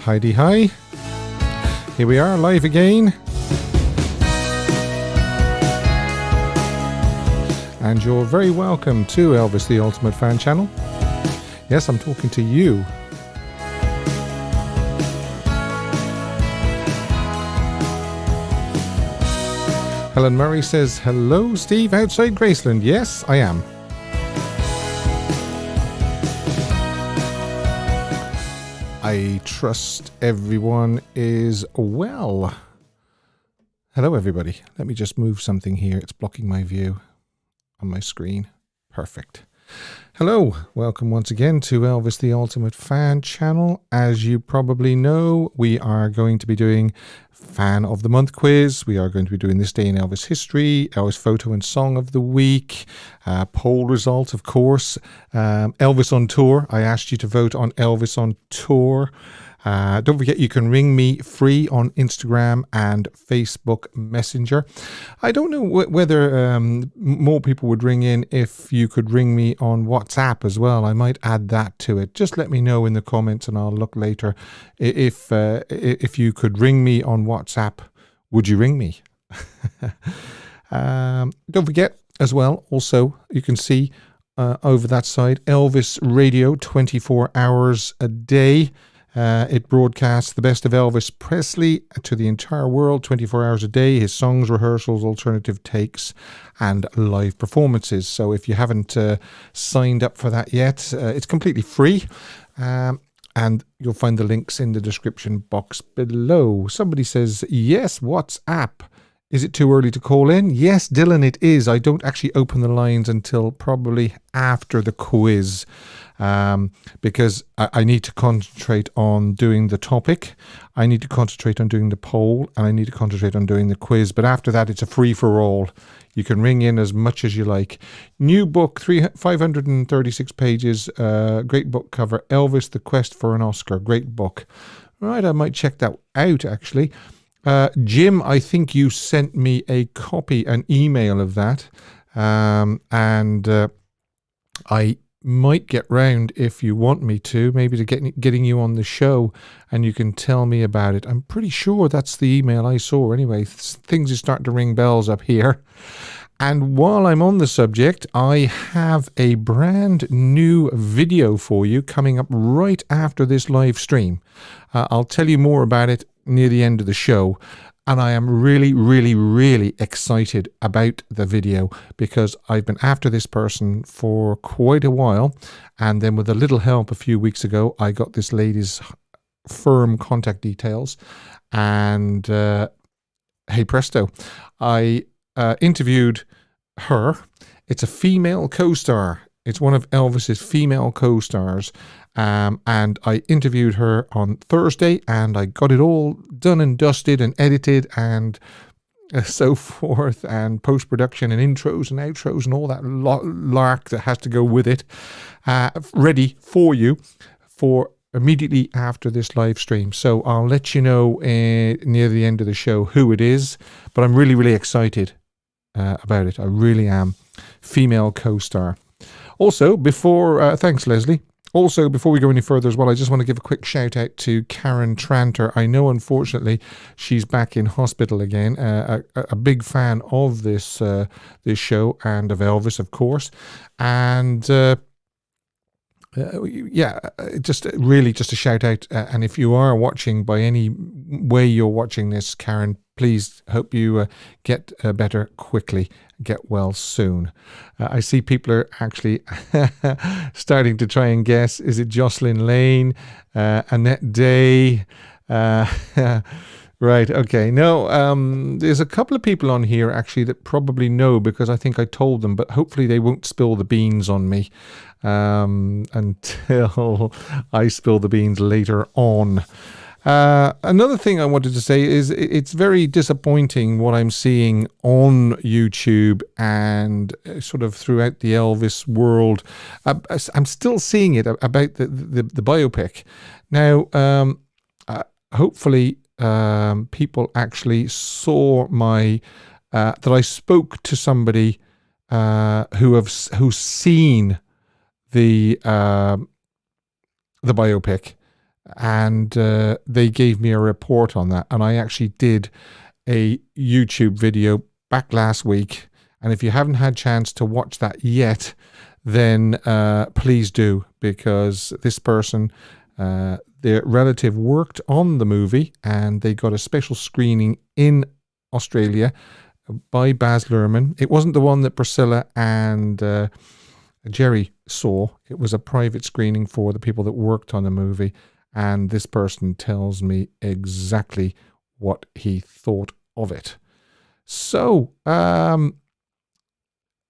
Heidi, hi. Here we are, live again. And you're very welcome to Elvis the Ultimate Fan Channel. Yes, I'm talking to you. Helen Murray says, hello, Steve, outside Graceland. Yes, I am. I trust everyone is well. Hello, everybody. Let me just move something here. It's blocking my view on my screen. Perfect. Hello. Welcome once again to Elvis the Ultimate Fan Channel. As you probably know, we are going to be doing Fan of the Month quiz. We are going to be doing This Day in Elvis History, Elvis Photo and Song of the Week, poll result, of course, Elvis on Tour. I asked you to vote on Elvis on Tour. Don't forget you can ring me free on Instagram and Facebook Messenger. I don't know whether more people would ring in if you could ring me on WhatsApp as well. I might add that to it. Just let me know in the comments and I'll look later. If you could ring me on WhatsApp, would you ring me? Don't forget as well, also, you can see over that side, Elvis Radio 24 hours a day. It broadcasts the best of Elvis Presley to the entire world, 24 hours a day, his songs, rehearsals, alternative takes, and live performances. So if you haven't signed up for that yet, it's completely free. And you'll find the links in the description box below. Somebody says, yes, WhatsApp. Is it too early to call in? Yes, Dylan, it is. I don't actually open the lines until probably after the quiz. Because I need to concentrate on doing the topic, I need to concentrate on doing the poll, and I need to concentrate on doing the quiz. But after that, it's a free-for-all. You can ring in as much as you like. New book, 536 pages, great book cover, Elvis, The Quest for an Oscar, great book. Right, I might check that out, actually. Jim, I think you sent me a copy, an email of that, and I might get round, if you want me to, maybe to getting you on the show and you can tell me about it. I'm pretty sure that's the email I saw anyway. Things are starting to ring bells up here. And while I'm on the subject, I have a brand new video for you coming up right after this live stream. I'll tell you more about it near the end of the show. And I am really, really, really excited about the video because I've been after this person for quite a while. And then with a little help a few weeks ago, I got this lady's firm contact details. And hey presto, I interviewed her. It's a female co-star. It's one of Elvis's female co-stars. And I interviewed her on Thursday and I got it all done and dusted and edited and so forth, and post-production and intros and outros and all that lark that has to go with it, ready for you for immediately after this live stream. So I'll let you know near the end of the show who it is, but I'm really, really excited about it. I really am. Female co-star. Also, thanks, Leslie. Also, before we go any further as well, I just want to give a quick shout out to Karen Tranter. I know, unfortunately, she's back in hospital again. A big fan of this show and of Elvis, of course. And just a shout out. And if you are watching by any way you're watching this, Karen, please hope you get better quickly, get well soon. I see people are actually starting to try and guess. Is it Jocelyn Lane, Annette Day? Right, okay. No, there's a couple of people on here actually that probably know because I think I told them, but hopefully they won't spill the beans on me until I spill the beans later on. Another thing I wanted to say is it's very disappointing what I'm seeing on YouTube and sort of throughout the Elvis world. I'm still seeing it about the biopic. Now, hopefully people actually saw that I spoke to somebody who's seen the biopic. and they gave me a report on that. And I actually did a YouTube video back last week. And if you haven't had a chance to watch that yet, then please do, because this person, their relative worked on the movie and they got a special screening in Australia by Baz Luhrmann. It wasn't the one that Priscilla and Jerry saw. It was a private screening for the people that worked on the movie. And this person tells me exactly what he thought of it. So I'm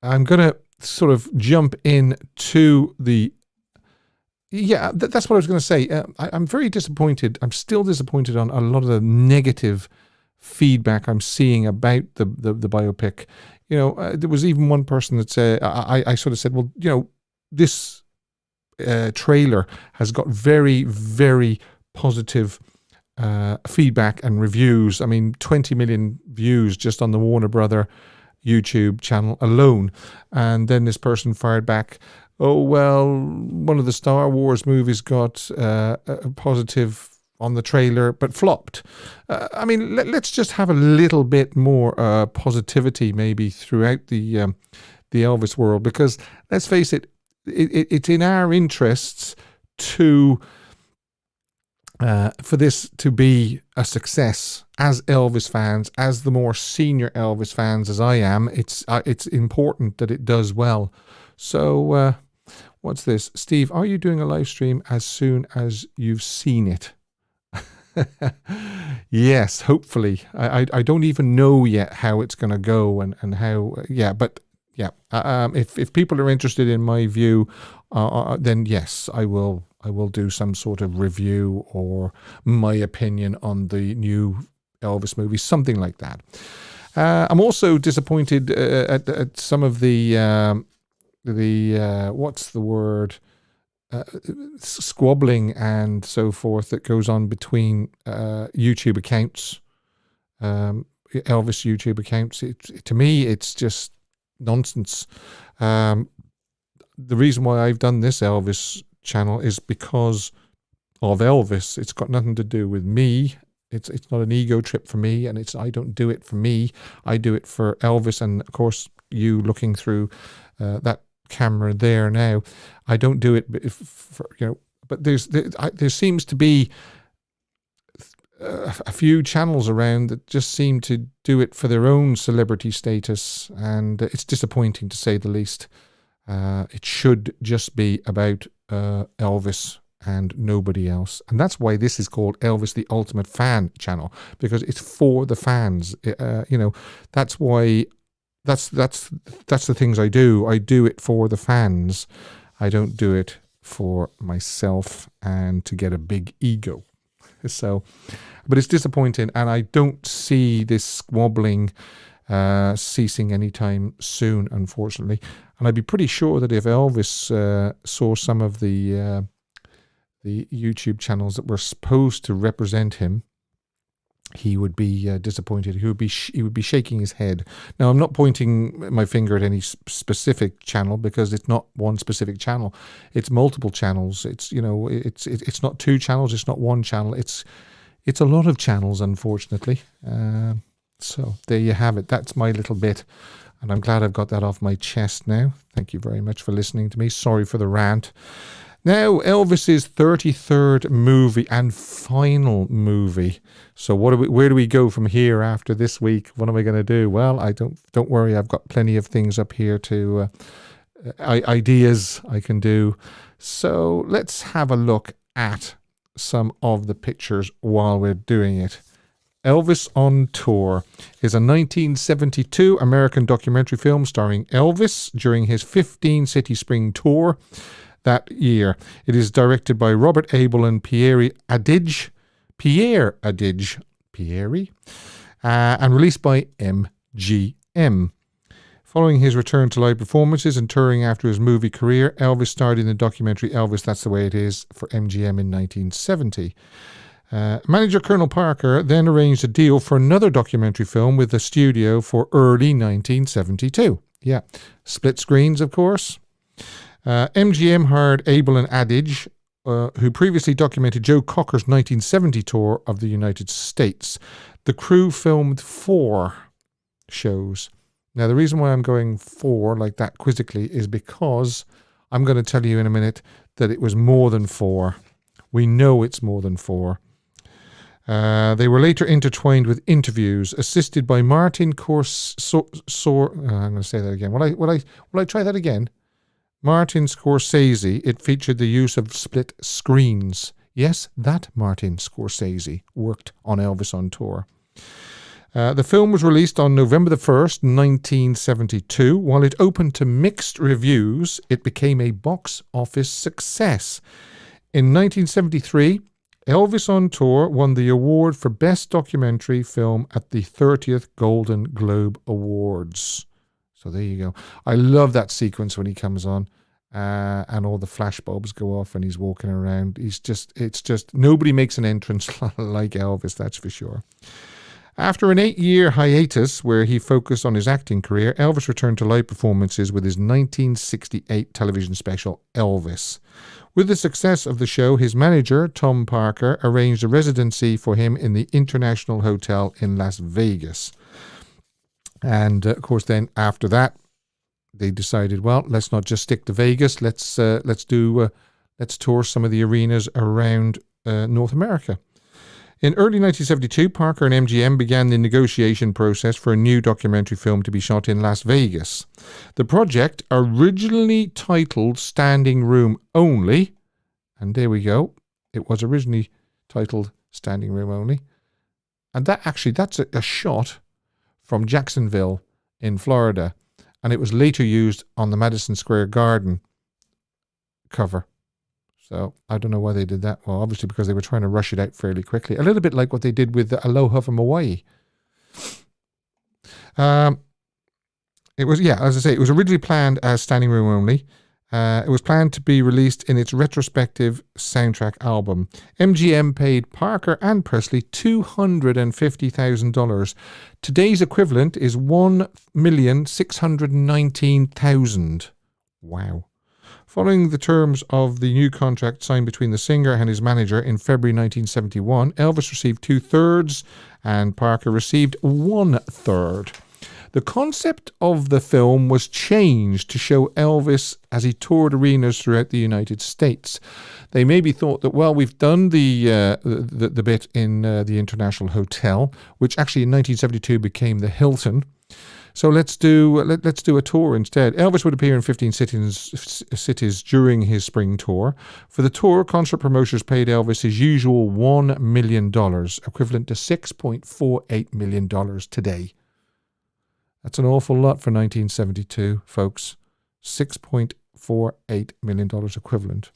going to sort of jump in to the... Yeah, that's what I was going to say. I'm very disappointed. I'm still disappointed on a lot of the negative feedback I'm seeing about the biopic. There was even one person that said, I sort of said, well, this trailer has got very, very positive feedback and reviews. I mean, 20 million views just on the Warner Brother YouTube channel alone. And then this person fired back, oh, well, one of the Star Wars movies got a positive on the trailer, but flopped. I mean, let's just have a little bit more positivity maybe throughout the Elvis world, because let's face it, it's in our interests to for this to be a success as Elvis fans, as the more senior Elvis fans as I am. It's important that it does well. So what's this? Steve, are you doing a live stream as soon as you've seen it? Yes, hopefully. I don't even know yet how it's going to go and how, but if people are interested in my view, then yes, I will do some sort of review or my opinion on the new Elvis movie, something like that. I'm also disappointed at some of the what's the word? Squabbling and so forth that goes on between YouTube accounts, Elvis YouTube accounts. To me, it's just nonsense. The reason why I've done this Elvis channel is because of Elvis. It's got nothing to do with me. It's not an ego trip for me, and I don't do it for me. I do it for Elvis, and of course, you looking through that camera there now. I don't do it for, but there seems to be a few channels around that just seem to do it for their own celebrity status, and it's disappointing to say the least. It should just be about Elvis and nobody else, and that's why this is called Elvis the Ultimate Fan channel, because it's for the fans. That's why. That's the things I do. I do it for the fans. I don't do it for myself and to get a big ego. So, but it's disappointing, and I don't see this squabbling ceasing anytime soon, unfortunately. And I'd be pretty sure that if Elvis saw some of the YouTube channels that were supposed to represent him, he would be disappointed. He would be shaking his head. Now, I'm not pointing my finger at any specific channel, because it's not one specific channel. It's multiple channels. It's it's not two channels. It's not one channel. It's a lot of channels, unfortunately. So there you have it. That's my little bit, and I'm glad I've got that off my chest now. Thank you very much for listening to me. Sorry for the rant. Now, Elvis's 33rd movie and final movie. So where do we go from here after this week? What am I going to do? Well, don't worry, I've got plenty of things up here to ideas I can do. So let's have a look at some of the pictures while we're doing it. Elvis on Tour is a 1972 American documentary film starring Elvis during his 15-city spring tour that year. It is directed by Robert Abel and Pierre Adige, and released by MGM. Following his return to live performances and touring after his movie career, Elvis starred in the documentary Elvis, That's the Way It Is for MGM in 1970. Manager Colonel Parker then arranged a deal for another documentary film with the studio for early 1972. Yeah, split screens, of course. MGM hired Abel and Adige who previously documented Joe Cocker's 1970 tour of the United States. The crew filmed 4 shows. Now, the reason why I'm going 4 like that quizzically is because I'm going to tell you in a minute that it was more than 4. We know it's more than 4. They were later intertwined with interviews, assisted by Martin I'm going to say that again. Will I try that again? Martin Scorsese. It featured the use of split screens. Yes, that Martin Scorsese worked on Elvis on Tour. The film was released on November the 1st, 1972. While it opened to mixed reviews, it became a box office success. In 1973, Elvis on Tour won the award for Best Documentary Film at the 30th Golden Globe Awards. So there you go. I love that sequence when he comes on and all the flashbulbs go off and he's walking around. It's just, nobody makes an entrance like Elvis, that's for sure. After an 8-year hiatus where he focused on his acting career, Elvis returned to live performances with his 1968 television special, Elvis. With the success of the show, his manager, Tom Parker, arranged a residency for him in the International Hotel in Las Vegas. And, of course, then after that, they decided, well, let's not just stick to Vegas. Let's tour some of the arenas around North America. In early 1972, Parker and MGM began the negotiation process for a new documentary film to be shot in Las Vegas. The project, originally titled Standing Room Only, and there we go, it was originally titled Standing Room Only, and that's a shot from Jacksonville in Florida, and it was later used on the Madison Square Garden cover. So I don't know why they did that. Well, obviously because they were trying to rush it out fairly quickly. A little bit like what they did with Aloha from Hawaii. It was, as I say, it was originally planned as Standing Room Only. It was planned to be released in its retrospective soundtrack album. MGM paid Parker and Presley $250,000. Today's equivalent is $1,619,000. Wow. Following the terms of the new contract signed between the singer and his manager in February 1971, Elvis received 2/3 and Parker received 1/3. The concept of the film was changed to show Elvis as he toured arenas throughout the United States. They maybe thought that, well, we've done the bit in the International Hotel, which actually in 1972 became the Hilton. So let's do a tour instead. Elvis would appear in 15 cities during his spring tour. For the tour, concert promoters paid Elvis his usual $1 million, equivalent to $6.48 million today. That's an awful lot for 1972, folks. $6.48 million equivalent.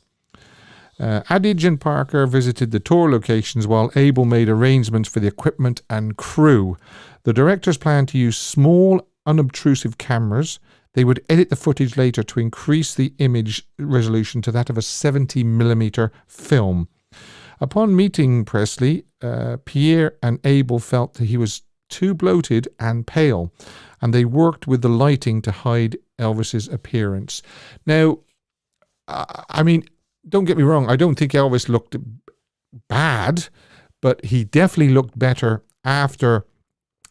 Adage and Parker visited the tour locations while Abel made arrangements for the equipment and crew. The directors planned to use small, unobtrusive cameras. They would edit the footage later to increase the image resolution to that of a 70mm film. Upon meeting Presley, Pierre and Abel felt that he was too bloated and pale, and they worked with the lighting to hide Elvis's appearance. Now, I mean, don't get me wrong, I don't think Elvis looked bad, but he definitely looked better after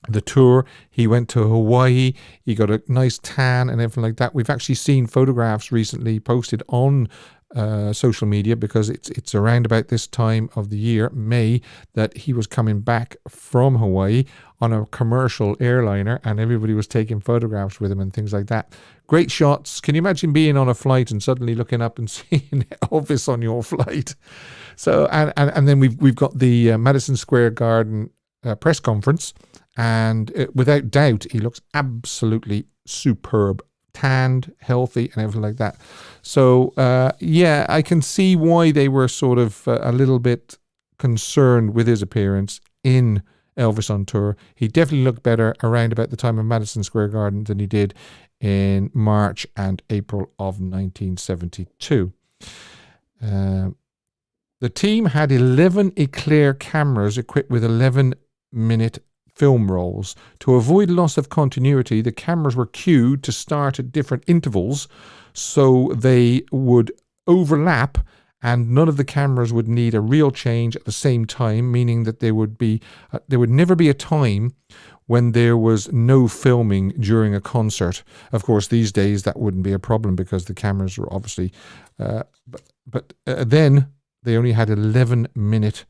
the tour. He went to Hawaii, he got a nice tan and everything like that. We've actually seen photographs recently posted on social media, because it's around about this time of the year, May, that he was coming back from Hawaii on a commercial airliner, and everybody was taking photographs with him and things like that. Great shots. Can you imagine being on a flight and suddenly looking up and seeing Elvis on your flight? So and then we've got the Madison Square Garden press conference, and without doubt he looks absolutely superb, tanned, healthy and everything like that. So I can see why they were sort of a little bit concerned with his appearance in Elvis on Tour. He definitely looked better around about the time of Madison Square Garden than he did in March and April of 1972. The team had 11 Eclair cameras equipped with 11-minute film rolls. To avoid loss of continuity, the cameras were cued to start at different intervals so they would overlap and none of the cameras would need a reel change at the same time, meaning that there would never be a time when there was no filming during a concert. Of course, these days that wouldn't be a problem because the cameras were obviously, but then they only had 11-minute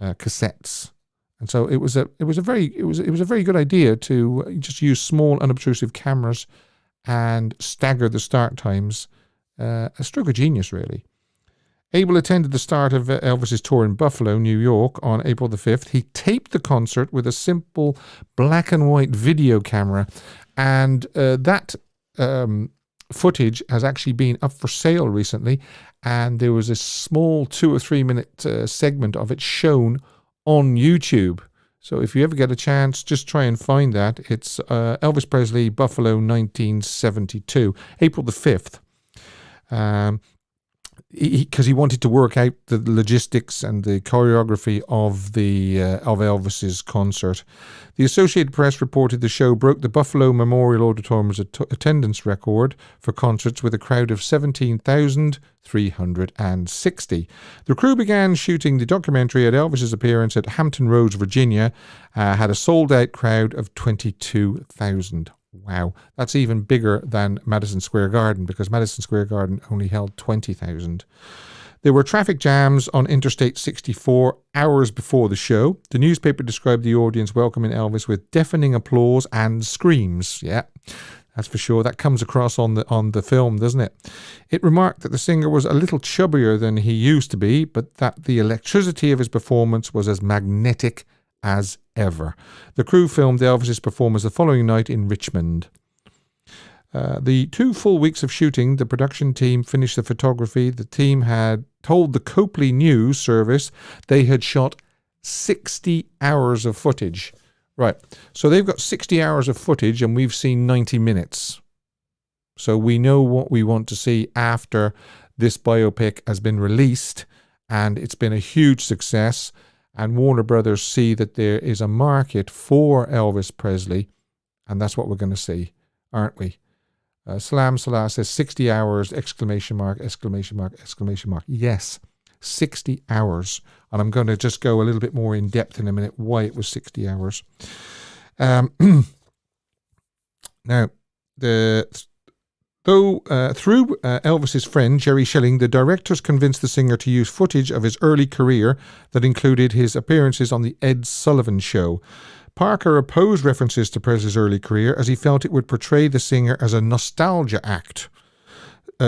cassettes. And so it was a very good idea to just use small unobtrusive cameras and stagger the start times. A stroke of genius, really. Abel attended the start of Elvis's tour in Buffalo, New York on April the 5th. He taped the concert with a simple black and white video camera, and that footage has actually been up for sale recently, and there was a small 2 or 3 minute segment of it shown on YouTube. So if you ever get a chance, just try and find that. It's Elvis Presley, Buffalo, 1972, April the 5th. Because he wanted to work out the logistics and the choreography of Elvis's concert. The Associated Press reported the show broke the Buffalo Memorial Auditorium's attendance record for concerts with a crowd of 17,360. The crew began shooting the documentary at Elvis's appearance at Hampton Roads, Virginia, had a sold-out crowd of 22,000. Wow, that's even bigger than Madison Square Garden, because Madison Square Garden only held 20,000. There were traffic jams on Interstate 64 hours before the show. The newspaper described the audience welcoming Elvis with deafening applause and screams. Yeah, that's for sure. That comes across on the film, doesn't it? It remarked that the singer was a little chubbier than he used to be, but that the electricity of his performance was as magnetic as ever. The crew filmed Elvis's performance the following night in Richmond. The 2 full weeks of shooting, the production team finished the photography. The team had told the Copley News service they had shot 60 hours of footage. Right, so they've got 60 hours of footage and we've seen 90 minutes. So we know what we want to see after this biopic has been released, and it's been a huge success. And Warner Brothers see that there is a market for Elvis Presley, and that's what we're going to see, aren't we? Salam Salah says 60 hours, exclamation mark, exclamation mark, exclamation mark. Yes, 60 hours. And I'm going to just go a little bit more in depth in a minute why it was 60 hours. Now, through Elvis's friend Jerry Schilling, the directors convinced the singer to use footage of his early career that included his appearances on the Ed Sullivan Show. Parker opposed references to Presley's early career as he felt it would portray the singer as a nostalgia act.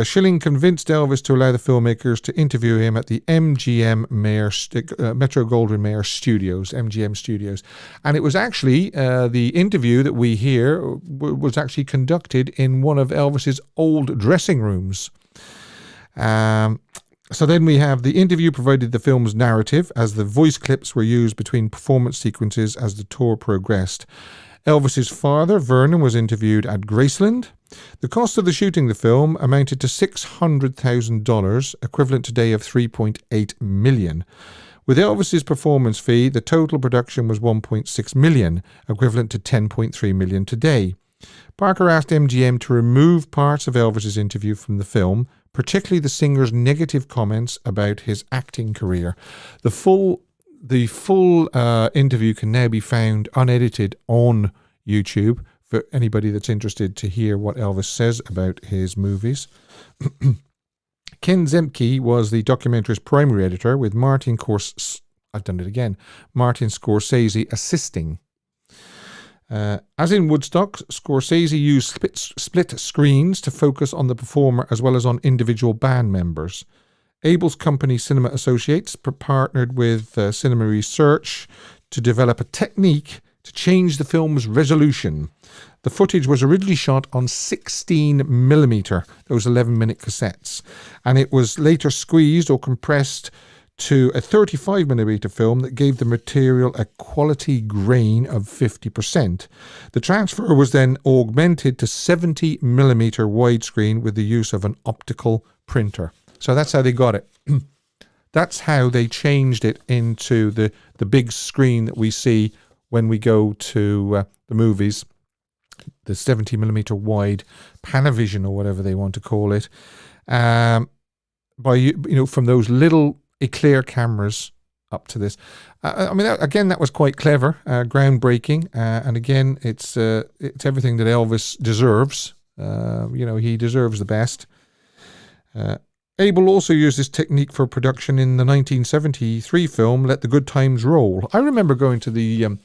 Schilling convinced Elvis to allow the filmmakers to interview him at the Metro-Goldwyn-Mayer Studios, MGM Studios. And it was actually, the interview that we hear was actually conducted in one of Elvis's old dressing rooms. So then we have the interview provided the film's narrative, as the voice clips were used between performance sequences as the tour progressed. Elvis's father, Vernon, was interviewed at Graceland. The cost of the shooting the film amounted to $600,000, equivalent today of $3.8 million. With Elvis's performance fee, the total production was $1.6 million, equivalent to $10.3 million today. Parker asked MGM to remove parts of Elvis's interview from the film, particularly the singer's negative comments about his acting career. The full interview can now be found unedited on YouTube for anybody that's interested to hear what Elvis says about his movies. Ken Zemke was the documentary's primary editor, with Martin Scorsese assisting. As in Woodstock, Scorsese used split screens to focus on the performer as well as on individual band members. Abel's company Cinema Associates partnered with Cinema Research to develop a technique to change the film's resolution. The footage was originally shot on 16mm, those 11-minute cassettes, and it was later squeezed or compressed to a 35mm film that gave the material a quality grain of 50%. The transfer was then augmented to 70mm widescreen with the use of an optical printer. So that's how they got it. That's how they changed it into the big screen that we see when we go to the movies, the 70mm wide Panavision or whatever they want to call it. from those little Eclair cameras up to this. Again, that was quite clever, groundbreaking, and again, it's everything that Elvis deserves. He deserves the best. Abel also used this technique for production in the 1973 film Let the Good Times Roll. I remember going to the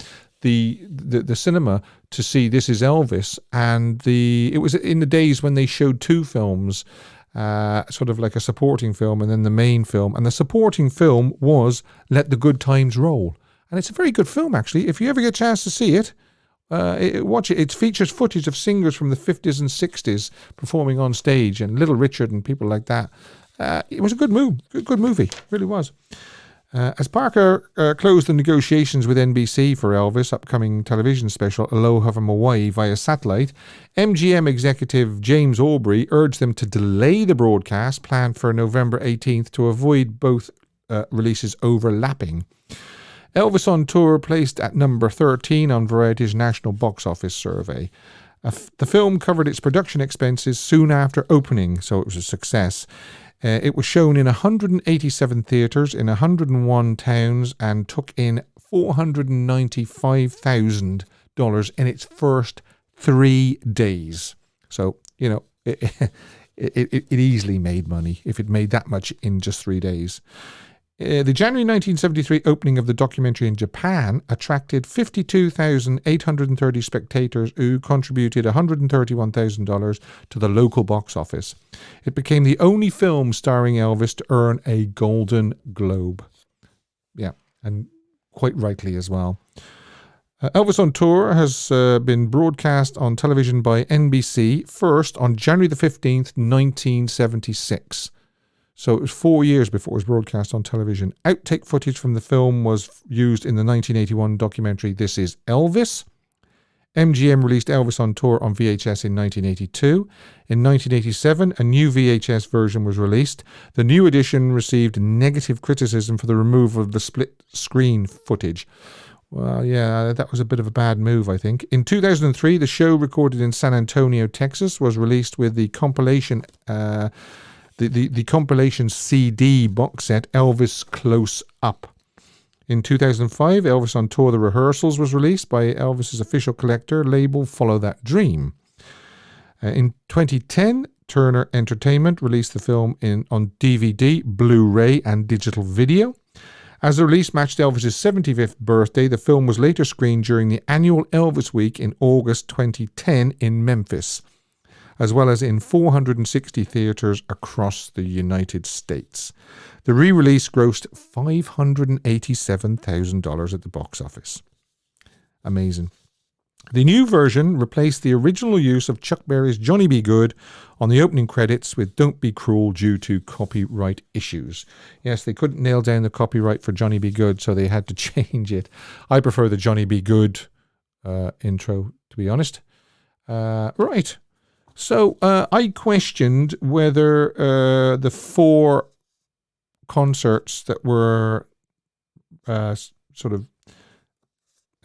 cinema to see This Is Elvis, and it was in the days when they showed two films, sort of like a supporting film and then the main film, and the supporting film was Let the Good Times Roll, and it's a very good film actually. If you ever get a chance to see it, watch it. It features footage of singers from the 50s and 60s performing on stage, and Little Richard and people like that. It was a good movie, it really was. As Parker closed the negotiations with NBC for Elvis' upcoming television special Aloha from Hawaii via satellite, MGM executive James Aubrey urged them to delay the broadcast planned for November 18th to avoid both releases overlapping. Elvis on Tour placed at number 13 on Variety's national box office survey. The film covered its production expenses soon after opening, so it was a success. It was shown in 187 theatres in 101 towns and took in $495,000 in its first 3 days. So, it easily made money if it made that much in just 3 days. The January 1973 opening of the documentary in Japan attracted 52,830 spectators who contributed $131,000 to the local box office. It became the only film starring Elvis to earn a Golden Globe. Yeah, and quite rightly as well. Elvis on Tour has been broadcast on television by NBC first on January the 15th, 1976. So it was 4 years before it was broadcast on television. Outtake footage from the film was used in the 1981 documentary This Is Elvis. MGM released Elvis on Tour on VHS in 1982. In 1987, a new VHS version was released. The new edition received negative criticism for the removal of the split screen footage. Well, yeah, that was a bit of a bad move, I think. In 2003, the show, recorded in San Antonio, Texas, was released with the compilation the compilation CD box set Elvis Close Up. In 2005, Elvis on Tour, The Rehearsals was released by Elvis's official collector label Follow That Dream. In 2010, Turner Entertainment released the film on DVD, Blu-ray and digital video. As the release matched Elvis's 75th birthday, the film was later screened during the annual Elvis Week in August 2010 in Memphis, as well as in 460 theatres across the United States. The re-release grossed $587,000 at the box office. Amazing. The new version replaced the original use of Chuck Berry's Johnny B. Good on the opening credits with Don't Be Cruel due to copyright issues. Yes, they couldn't nail down the copyright for Johnny B. Good, so they had to change it. I prefer the Johnny B. Good intro, to be honest. Right. So I questioned whether the 4 concerts that were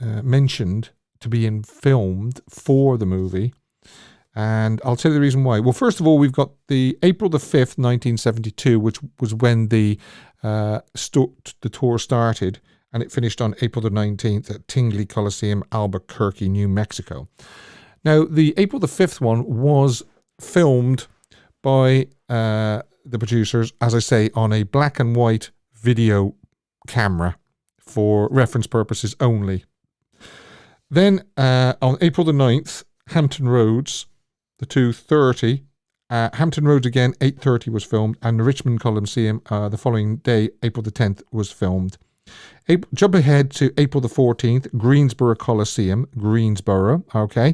mentioned to be filmed for the movie, and I'll tell you the reason why. Well, first of all, we've got the April the 5th, 1972, which was when the tour started, and it finished on April the 19th at Tingley Coliseum, Albuquerque, New Mexico. Now, the April the 5th one was filmed by the producers, as I say, on a black and white video camera for reference purposes only. Then on April the 9th, Hampton Roads, the 2:30. Hampton Roads again, 8:30 was filmed, and the Richmond Coliseum the following day, April the 10th, was filmed. Jump ahead to April the 14th, Greensboro Coliseum, Greensboro, okay.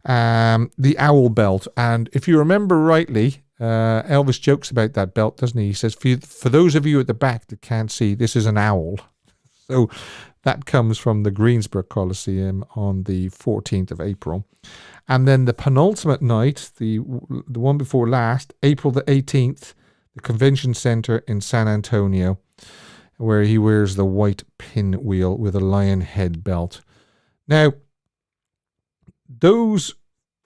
The Owl Belt, and if you remember rightly, Elvis jokes about that belt, doesn't he? He says, for those of you at the back that can't see, this is an owl. So that comes from the Greensboro Coliseum on the 14th of April. And then the penultimate night, the one before last, April the 18th, the Convention Center in San Antonio, where he wears the white pinwheel with a lion head belt. Now, those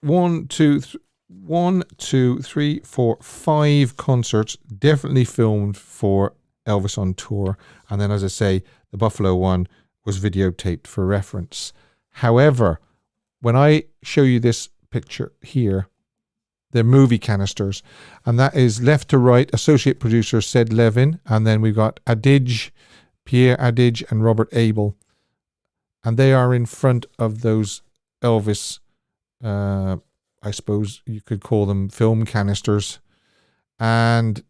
1, 2, 1, 2, 3, 4, 5 concerts definitely filmed for Elvis on Tour. And then, as I say, the Buffalo one was videotaped for reference. However, when I show you this picture here, they're movie canisters, and that is left to right, associate producer Sid Levin, and then we've got Pierre Adige, and Robert Abel, and they are in front of those Elvis, I suppose you could call them film canisters. And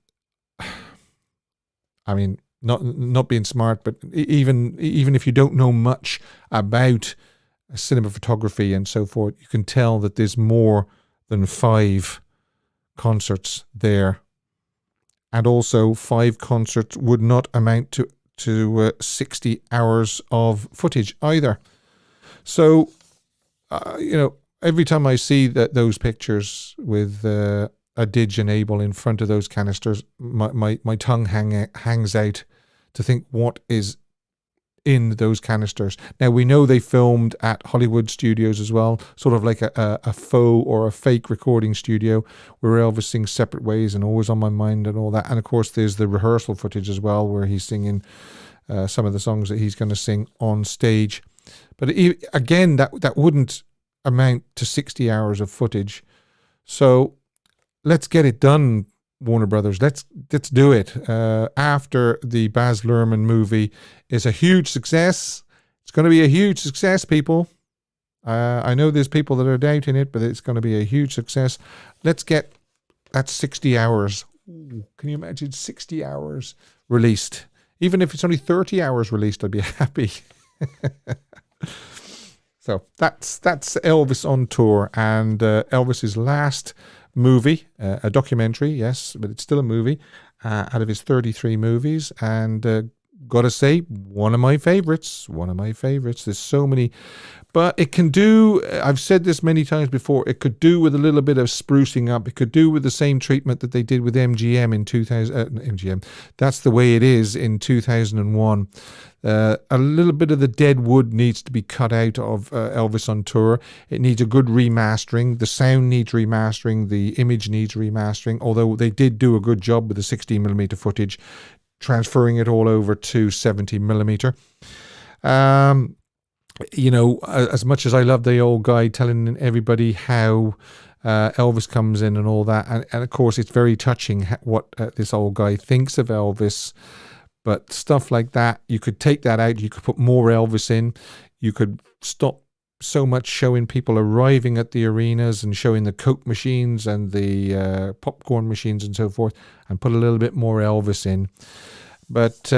I mean, not being smart, but even if you don't know much about cinematography and so forth, you can tell that there's more than 5 concerts there. And also 5 concerts would not amount to 60 hours of footage either. So, every time I see those pictures with Adige and Abel in front of those canisters, my tongue hangs out to think what is in those canisters. Now, we know they filmed at Hollywood studios as well, sort of like a faux or a fake recording studio where Elvis sings Separate Ways and Always on My Mind and all that. And of course, there's the rehearsal footage as well where he's singing some of the songs that he's going to sing on stage. But again, that wouldn't amount to 60 hours of footage. So let's get it done, Warner Brothers. Let's do it. After the Baz Luhrmann movie is a huge success, it's going to be a huge success, people. I know there's people that are doubting it, but it's going to be a huge success. Let's get that 60 hours. Ooh, can you imagine 60 hours released? Even if it's only 30 hours released, I'd be happy. So that's Elvis on Tour, and Elvis's last movie, a documentary, yes, but it's still a movie, out of his 33 movies, and gotta say, one of my favorites. There's so many, but it can do, I've said this many times before, it could do with a little bit of sprucing up. It could do with the same treatment that they did with MGM in 2000, MGM, That's the Way It Is in 2001. A little bit of the dead wood needs to be cut out of Elvis on Tour. It needs a good remastering. The sound needs remastering. The image needs remastering, although they did do a good job with the 16mm footage, transferring it all over to 70mm. As much as I love the old guy telling everybody how Elvis comes in and all that, and of course it's very touching what this old guy thinks of Elvis. But stuff like that, you could take that out. You could put more Elvis in. You could stop so much showing people arriving at the arenas and showing the Coke machines and the popcorn machines and so forth, and put a little bit more Elvis in. But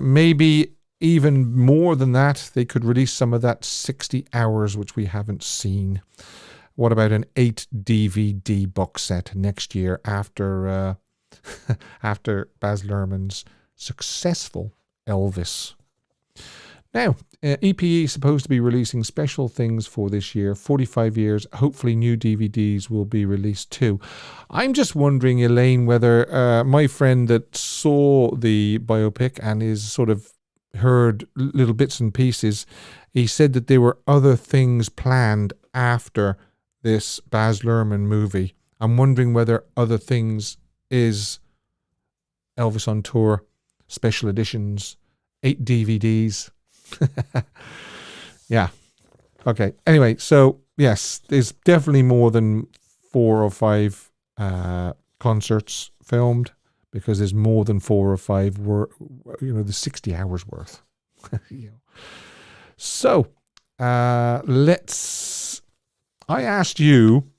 maybe even more than that, they could release some of that 60 hours, which we haven't seen. What about an 8 DVD box set next year after Baz Luhrmann's successful Elvis? Now, EPE is supposed to be releasing special things for this year, 45 years. Hopefully new DVDs will be released too. I'm just wondering, Elaine, whether my friend that saw the biopic and is sort of heard little bits and pieces, he said that there were other things planned after this Baz Luhrmann movie. I'm wondering whether other things is Elvis on Tour, special editions, 8 DVDs. Yeah. Okay. Anyway, so yes, there's definitely more than 4 or 5 concerts filmed, because there's more than 4 or 5 the 60 hours worth. So I asked you,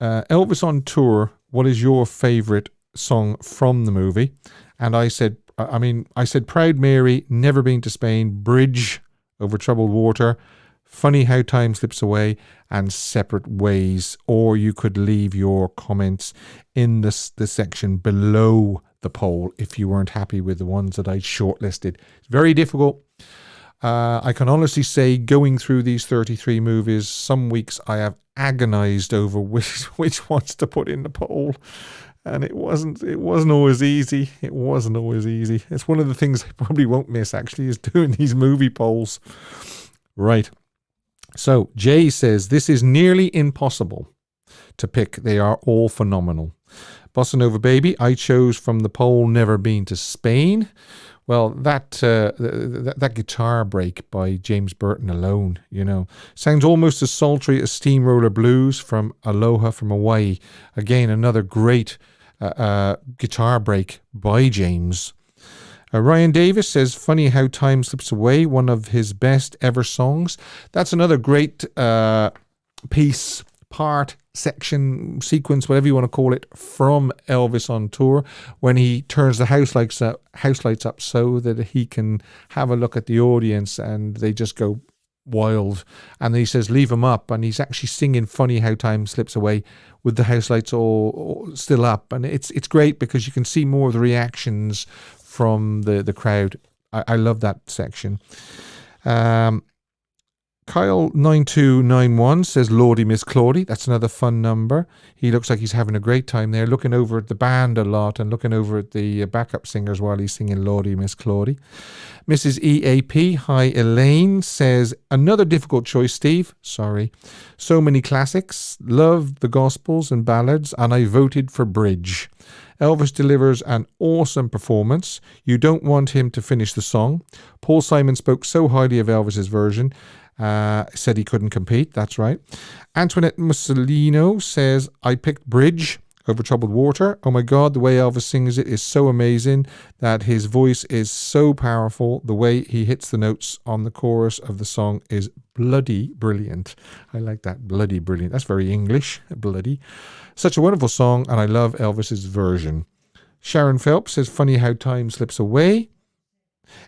Elvis on Tour, what is your favorite song from the movie? And I said Proud Mary, Never Been to Spain, Bridge Over Troubled Water, Funny How Time Slips Away, and Separate Ways. Or you could leave your comments in the section below the poll if you weren't happy with the ones that I shortlisted. It's very difficult. I can honestly say, going through these 33 movies, some weeks I have agonized over which ones to put in the poll. And it wasn't always easy. It's one of the things I probably won't miss, actually, is doing these movie polls. Right. So Jay says, this is nearly impossible to pick. They are all phenomenal. Bossa Nova Baby, I chose from the poll Never Been to Spain. Well, that guitar break by James Burton alone, sounds almost as sultry as Steamroller Blues from Aloha from Hawaii. Again, another great guitar break by James. Ryan Davis says, funny how time slips away, one of his best ever songs. That's another great piece, part, section, sequence, whatever you want to call it, from Elvis on Tour, when he turns the house lights up so that he can have a look at the audience and they just go wild. And then he says, leave them up. And he's actually singing Funny How Time Slips Away with the house lights all still up. And it's great because you can see more of the reactions from the crowd. I love that section. Kyle9291 says, Lordy Miss Claudie. That's another fun number. He looks like he's having a great time there, looking over at the band a lot and looking over at the backup singers while he's singing Lordy Miss Claudie. Mrs. EAP, hi Elaine, says, another difficult choice, Steve. Sorry. So many classics. Love the Gospels and ballads, and I voted for Bridge. Elvis delivers an awesome performance. You don't want him to finish the song. Paul Simon spoke so highly of Elvis's version. Said he couldn't compete. That's right. Antoinette Mussolino says, I picked Bridge over Troubled Water. Oh my God, the way Elvis sings it is so amazing, that his voice is so powerful. The way he hits the notes on the chorus of the song is bloody brilliant. I like that, bloody brilliant. That's very English, bloody. Such a wonderful song, and I love Elvis's version. Sharon Phelps says, funny how time slips away.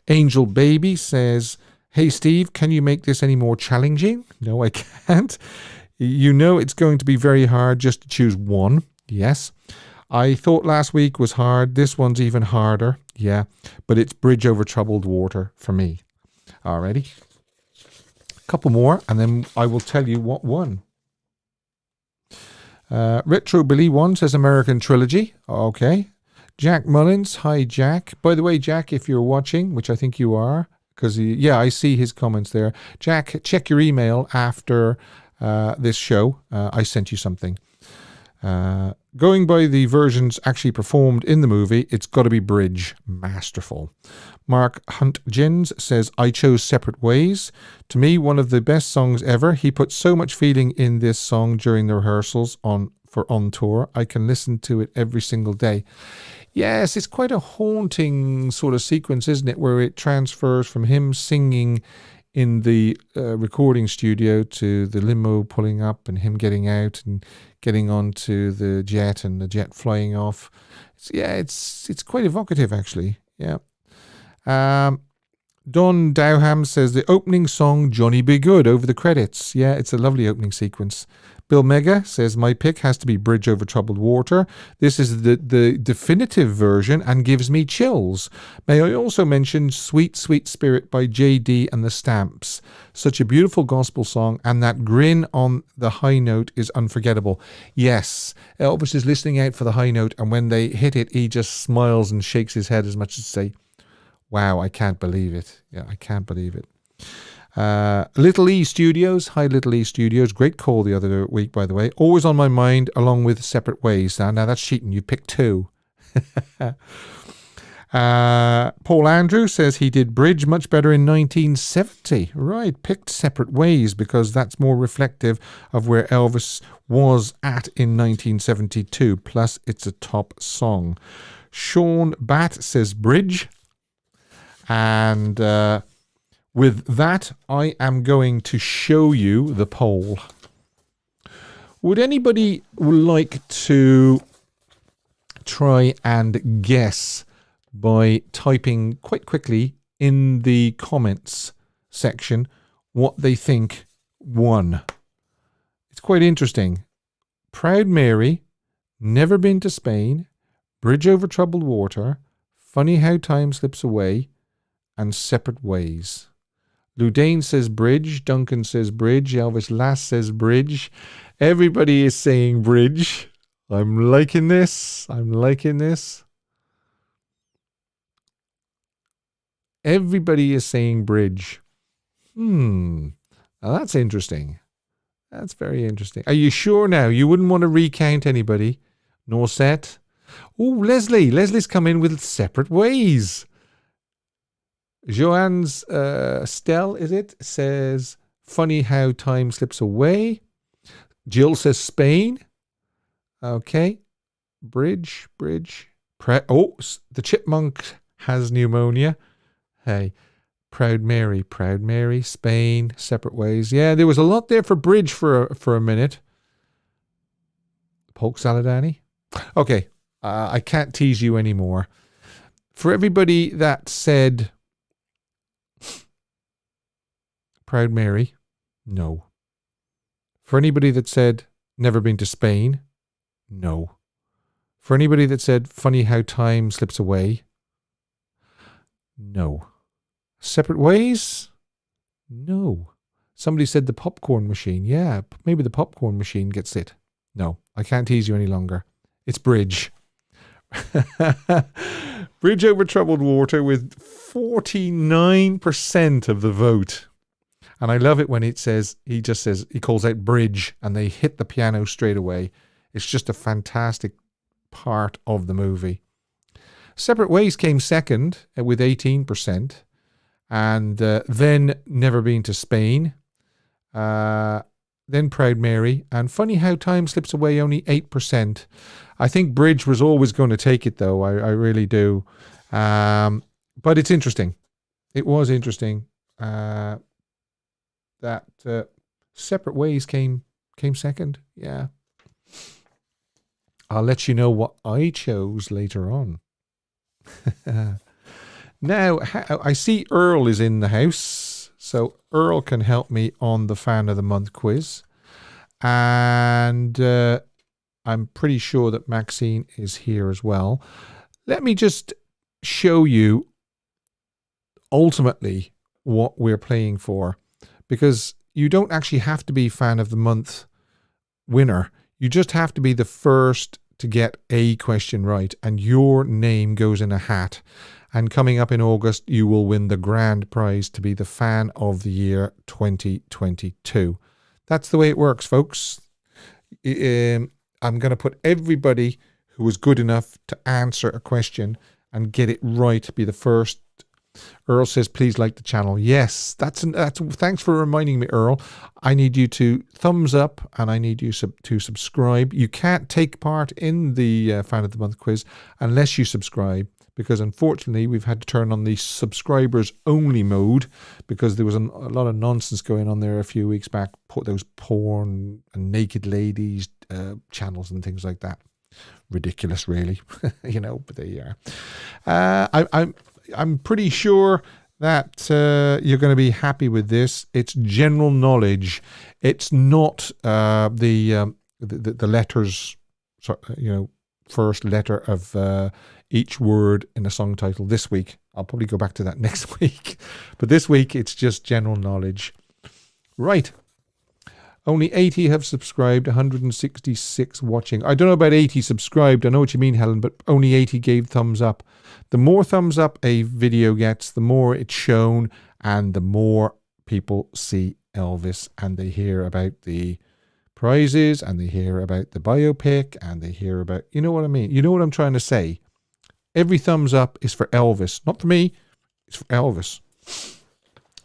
Angel Baby says, hey Steve, can you make this any more challenging? No, I can't. You know it's going to be very hard just to choose one. Yes. I thought last week was hard. This one's even harder. Yeah. But it's Bridge Over Troubled Water for me. Alrighty. A couple more and then I will tell you what won. Retro Billy 1 says American Trilogy. Okay. Jack Mullins. Hi, Jack. By the way, Jack, if you're watching, which I think you are, because I see his comments there. Jack, check your email after this show. I sent you something. Going by the versions actually performed in the movie, it's got to be Bridge. Masterful. Mark Hunt Jins says, I chose Separate Ways. To me, one of the best songs ever. He put so much feeling in this song during the rehearsals for On Tour. I can listen to it every single day. Yes, it's quite a haunting sort of sequence, isn't it? Where it transfers from him singing in the recording studio to the limo pulling up and him getting out and getting onto the jet and the jet flying off. It's quite evocative, actually. Yeah. Don Dowham says the opening song, Johnny Be Good, over the credits. Yeah, it's a lovely opening sequence. Bill Mega says, my pick has to be Bridge Over Troubled Water. This is the definitive version and gives me chills. May I also mention Sweet, Sweet Spirit by J.D. and the Stamps. Such a beautiful gospel song, and that grin on the high note is unforgettable. Yes, Elvis is listening out for the high note, and when they hit it, he just smiles and shakes his head as much as to say, wow, I can't believe it. Yeah, I can't believe it. Little E Studios. Hi, Little E Studios. Great call the other week, by the way. Always on my mind, along with Separate Ways. Now that's cheating. You picked two. Paul Andrew says he did Bridge much better in 1970. Right, picked Separate Ways because that's more reflective of where Elvis was at in 1972. Plus, it's a top song. Sean Batt says Bridge. And with that, I am going to show you the poll. Would anybody like to try and guess by typing quite quickly in the comments section what they think won? It's quite interesting. Proud Mary, Never Been to Spain, Bridge Over Troubled Water, Funny How Time Slips Away, and Separate Ways. Ludane says Bridge. Duncan says Bridge. Elvis Lass says Bridge. Everybody is saying Bridge. I'm liking this. Everybody is saying Bridge. Now that's interesting. That's very interesting. Are you sure now? You wouldn't want to recount anybody? Norset. Oh, Leslie. Leslie's come in with separate ways. Joanne's Stell, is it? Says, funny how time slips away. Jill says Spain. Okay. Bridge. The chipmunk has pneumonia. Hey. Proud Mary, Spain, separate ways. Yeah, there was a lot there for bridge for a minute. Polk Saladani. Okay, I can't tease you anymore. For everybody that said Proud Mary, no. For anybody that said never been to Spain, no. For anybody that said funny how time slips away, no. Separate ways? No. Somebody said the popcorn machine. Yeah, maybe the popcorn machine gets it. No, I can't tease you any longer. It's bridge. Bridge over troubled water with 49% of the vote. And I love it when he calls out bridge and they hit the piano straight away. It's just a fantastic part of the movie. Separate Ways came second with 18%. And then Never Been to Spain, then Proud Mary, and Funny How Time Slips Away, only 8%. I think Bridge was always going to take it, though. I really do. But it's interesting. It was interesting that Separate Ways came second. Yeah. I'll let you know what I chose later on. Now, I see Earl is in the house, so Earl can help me on the Fan of the Month quiz. And I'm pretty sure that Maxine is here as well. Let me just show you ultimately what we're playing for, because you don't actually have to be Fan of the Month winner. You just have to be the first to get a question right, and your name goes in a hat. And coming up in August, you will win the grand prize to be the Fan of the Year 2022. That's the way it works, folks. I'm going to put everybody who was good enough to answer a question and get it right be the first. Earl says, please like the channel. Yes, that's thanks for reminding me, Earl. I need you to thumbs up and I need you to subscribe. You can't take part in the Fan of the Month quiz unless you subscribe, because unfortunately we've had to turn on the subscribers only mode because there was a lot of nonsense going on there a few weeks back. Those porn and naked ladies channels and things like that. Ridiculous, really. But there you are. I'm pretty sure that you're going to be happy with this. It's general knowledge. It's not the letters, first letter of each word in a song title this week. I'll probably go back to that next week. But this week, it's just general knowledge. Right. Only 80 have subscribed, 166 watching. I don't know about 80 subscribed. I know what you mean, Helen, but only 80 gave thumbs up. The more thumbs up a video gets, the more it's shown and the more people see Elvis and they hear about the prizes and they hear about the biopic and they hear about, you know what I mean? You know what I'm trying to say? Every thumbs up is for Elvis. Not for me. It's for Elvis.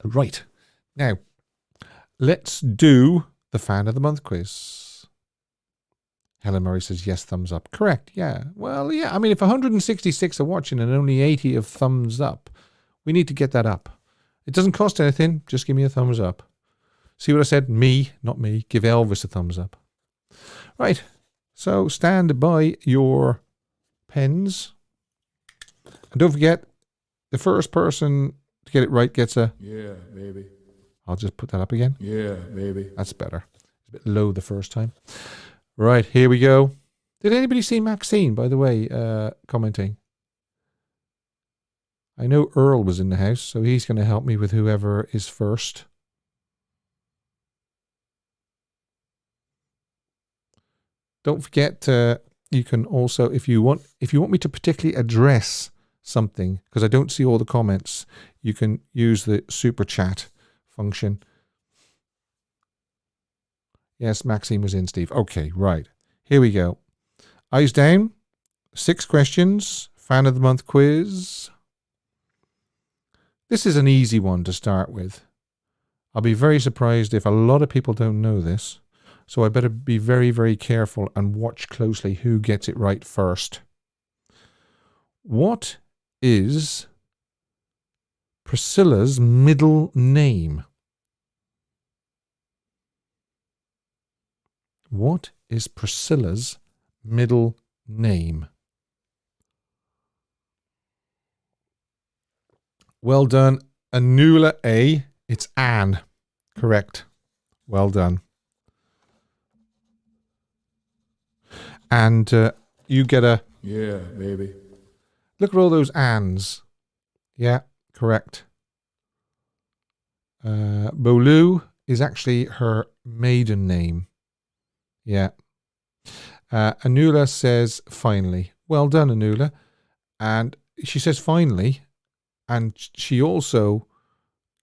Right. Now, let's do the Fan of the Month quiz. Helen Murray says, yes, thumbs up. Correct, yeah. Well, yeah, I mean, if 166 are watching and only 80 have thumbs up, we need to get that up. It doesn't cost anything. Just give me a thumbs up. See what I said? Me, not me. Give Elvis a thumbs up. Right. So stand by your pens. And don't forget, the first person to get it right gets a... Yeah, baby. I'll just put that up again. Yeah, baby. That's better. It's a bit low the first time. Right, here we go. Did anybody see Maxine, by the way, commenting? I know Earl was in the house, so he's going to help me with whoever is first. Don't forget, you can also, if you want me to particularly address something, because I don't see all the comments, you can use the super chat function. Yes, Maxine was in, Steve. Okay, right. Here we go. Eyes down. 6 questions. Fan of the Month quiz. This is an easy one to start with. I'll be very surprised if a lot of people don't know this. So I better be very, very careful and watch closely who gets it right first. What is Priscilla's middle name? What is Priscilla's middle name? Well done. Anula A. It's Anne. Correct. Well done. And you get a... Yeah, baby. Look at all those Anns. Yeah, correct. Bolu is actually her maiden name. Yeah. Anula says finally. Well done, Anula. And she says finally. And she also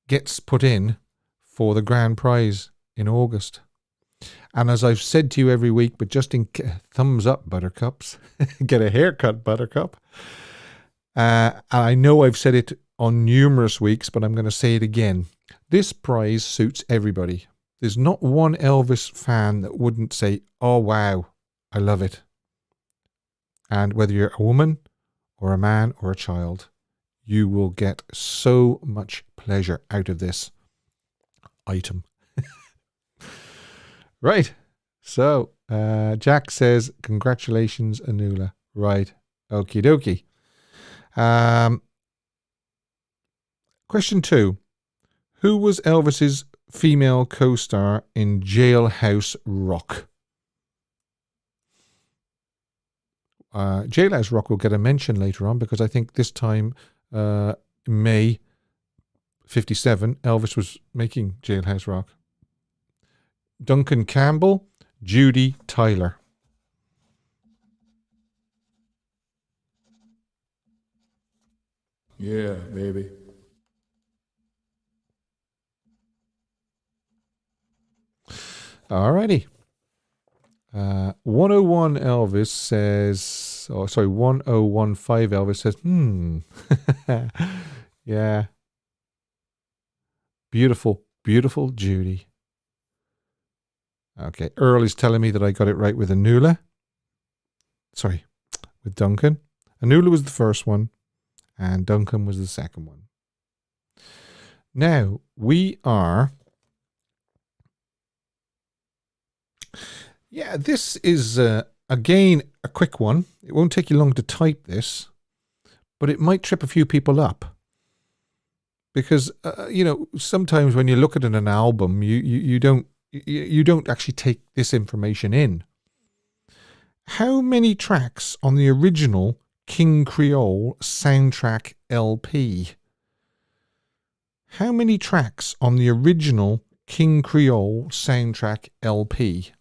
gets put in for the grand prize in August. And as I've said to you every week, but just in thumbs up, Buttercups, get a haircut, Buttercup. And I know I've said it on numerous weeks, but I'm going to say it again. This prize suits everybody. There's not one Elvis fan that wouldn't say, oh, wow, I love it. And whether you're a woman or a man or a child, you will get so much pleasure out of this item. Right. So, Jack says, congratulations, Anula. Right. Okie dokie. Question 2. Who was Elvis's female co-star in Jailhouse Rock? Jailhouse Rock will get a mention later on because I think this time, May 57, Elvis was making Jailhouse Rock. Duncan Campbell, Judy Tyler. Yeah, baby. Alrighty. 101 Elvis says, 1015 Elvis says, yeah. Beautiful, beautiful Judy. Okay, Earl is telling me that I got it right with Anula. Sorry, with Duncan. Anula was the first one, and Duncan was the second one. Now, we are... Yeah, this is, again, a quick one. It won't take you long to type this, but it might trip a few people up. Because, sometimes when you look at an album, you don't actually take this information in. How many tracks on the original King Creole soundtrack LP? How many tracks on the original King Creole soundtrack LP?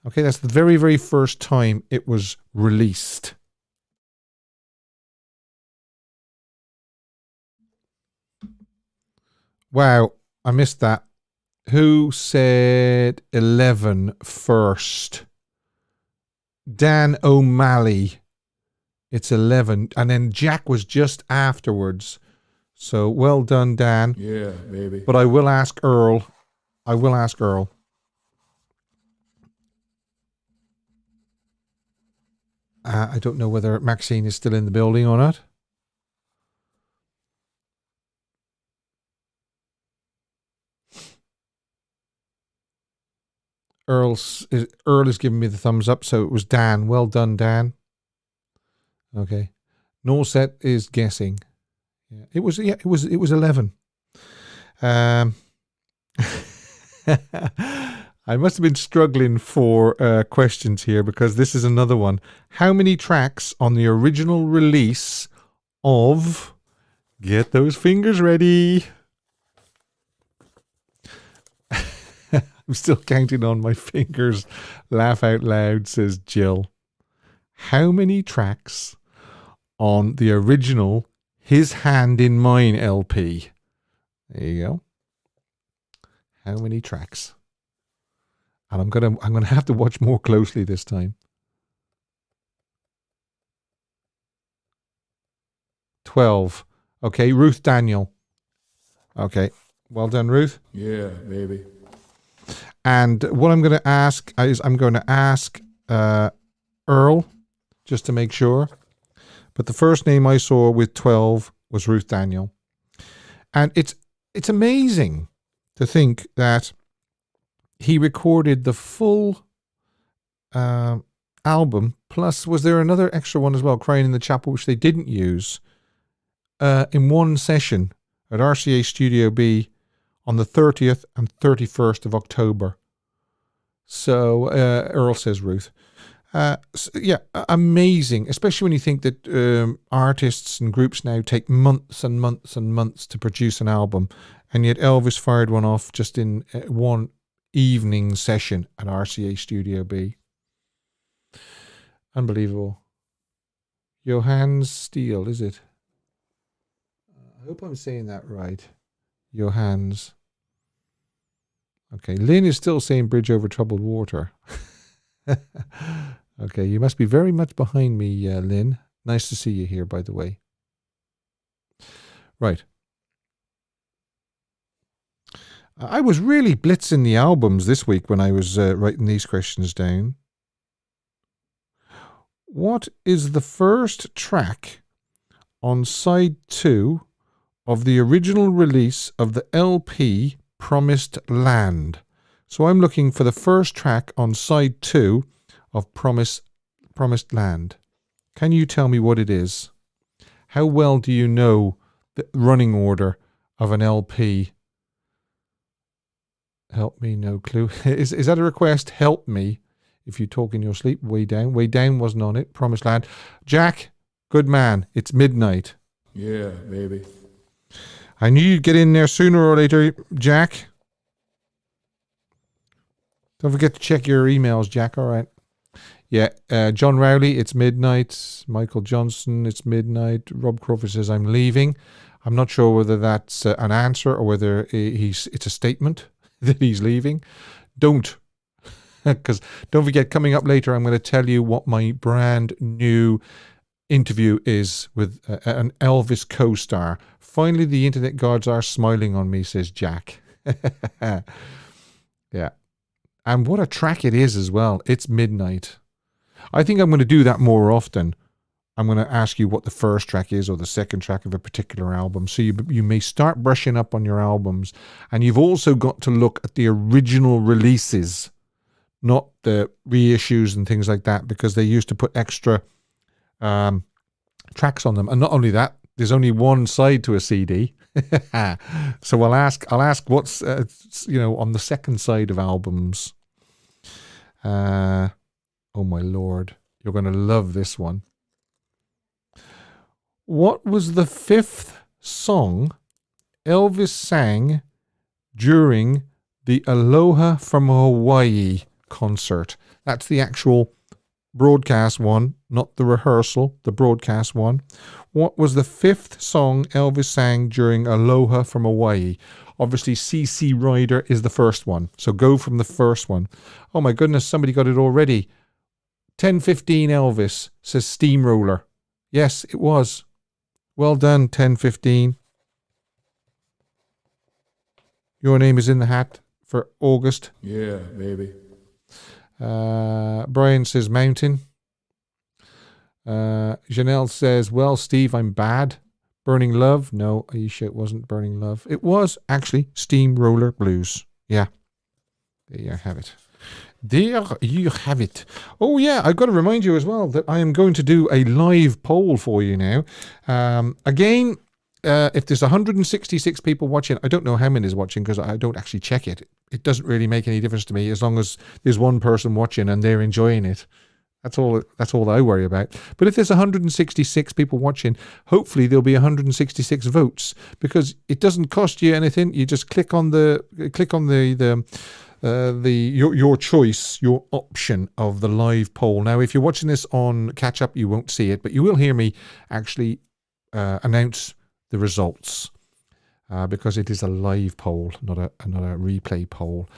Okay, that's the very, very first time it was released. Wow, I missed that. Who said 11 first? Dan O'Malley. It's 11. And then Jack was just afterwards. So well done, Dan. Yeah, baby. But I will ask Earl. I don't know whether Maxine is still in the building or not. Earl is giving me the thumbs up, so it was Dan. Well done, Dan. Okay. Norset is guessing. Yeah, it was 11. I must have been struggling for questions here because this is another one. How many tracks on the original release of... Get those fingers ready. I'm still counting on my fingers. Laugh out loud, says Jill. How many tracks on the original His Hand in Mine LP? There you go. How many tracks? And I'm gonna have to watch more closely this time. 12. Okay, Ruth Daniel. Okay, well done, Ruth. Yeah, baby. And what I'm going to ask is I'm going to ask Earl, just to make sure. But the first name I saw with 12 was Ruth Daniel. And it's amazing to think that he recorded the full album. Plus, was there another extra one as well, Crying in the Chapel, which they didn't use, in one session at RCA Studio B on the 30th and 31st of October. So, Earl says Ruth. So, yeah, amazing, especially when you think that artists and groups now take months and months and months to produce an album, and yet Elvis fired one off just in one evening session at RCA Studio B. Unbelievable. Johannes Steele, is it? I hope I'm saying that right. Johannes. Okay, Lynn is still saying Bridge Over Troubled Water. Okay, you must be very much behind me, Lynn. Nice to see you here, by the way. Right. I was really blitzing the albums this week when I was writing these questions down. What is the first track on side 2 of the original release of the LP Promised Land? So I'm looking for the first track on side 2 of Promised Land. Can you tell me what it is? How well do you know the running order of an LP? Help me, no clue. Is that a request? Help me. If you talk in your sleep, Way Down. Way Down wasn't on it. Promised Land. Jack, good man. It's midnight. Yeah, baby. I knew you'd get in there sooner or later, Jack. Don't forget to check your emails, Jack. All right. Yeah, John Rowley, it's midnight. Michael Johnson, it's midnight. Rob Crawford says, I'm leaving. I'm not sure whether that's an answer or whether it's a statement that he's leaving. Because don't forget, coming up later, I'm going to tell you what my brand new interview is with an Elvis co-star. Finally, the internet gods are smiling on me, says Jack. Yeah. And what a track it is as well. It's midnight. I think I'm going to do that more often. I'm going to ask you what the first track is or the second track of a particular album. So you may start brushing up on your albums. And you've also got to look at the original releases, not the reissues and things like that, because they used to put extra tracks on them. And not only that, there's only one side to a CD. So I'll ask what's on the second side of albums. Oh my Lord, you're going to love this one. What was the 5th song Elvis sang during the Aloha from Hawaii concert? That's the actual broadcast one, not the rehearsal, the broadcast one. What was the 5th song Elvis sang during Aloha from Hawaii? Obviously, CC Rider is the first one. So go from the first one. Oh my goodness, somebody got it already. 10:15 Elvis, says Steamroller. Yes, it was. Well done, 10:15. Your name is in the hat for August. Yeah, baby. Brian says Mountain. Janelle says, well, Steve, I'm bad. Burning Love. No, are you sure it wasn't Burning Love? It was actually Steamroller Blues. Yeah. There you have it. There you have it. Oh, yeah, I've got to remind you as well that I am going to do a live poll for you now. Again, if there's 166 people watching, I don't know how many is watching because I don't actually check it. It doesn't really make any difference to me as long as there's one person watching and they're enjoying it. That's all I worry about. But if there's 166 people watching, hopefully there'll be 166 votes because it doesn't cost you anything. You just click on your choice, your option of the live poll. Now, if you're watching this on catch up, you won't see it, but you will hear me actually announce the results because it is a live poll, not a replay poll.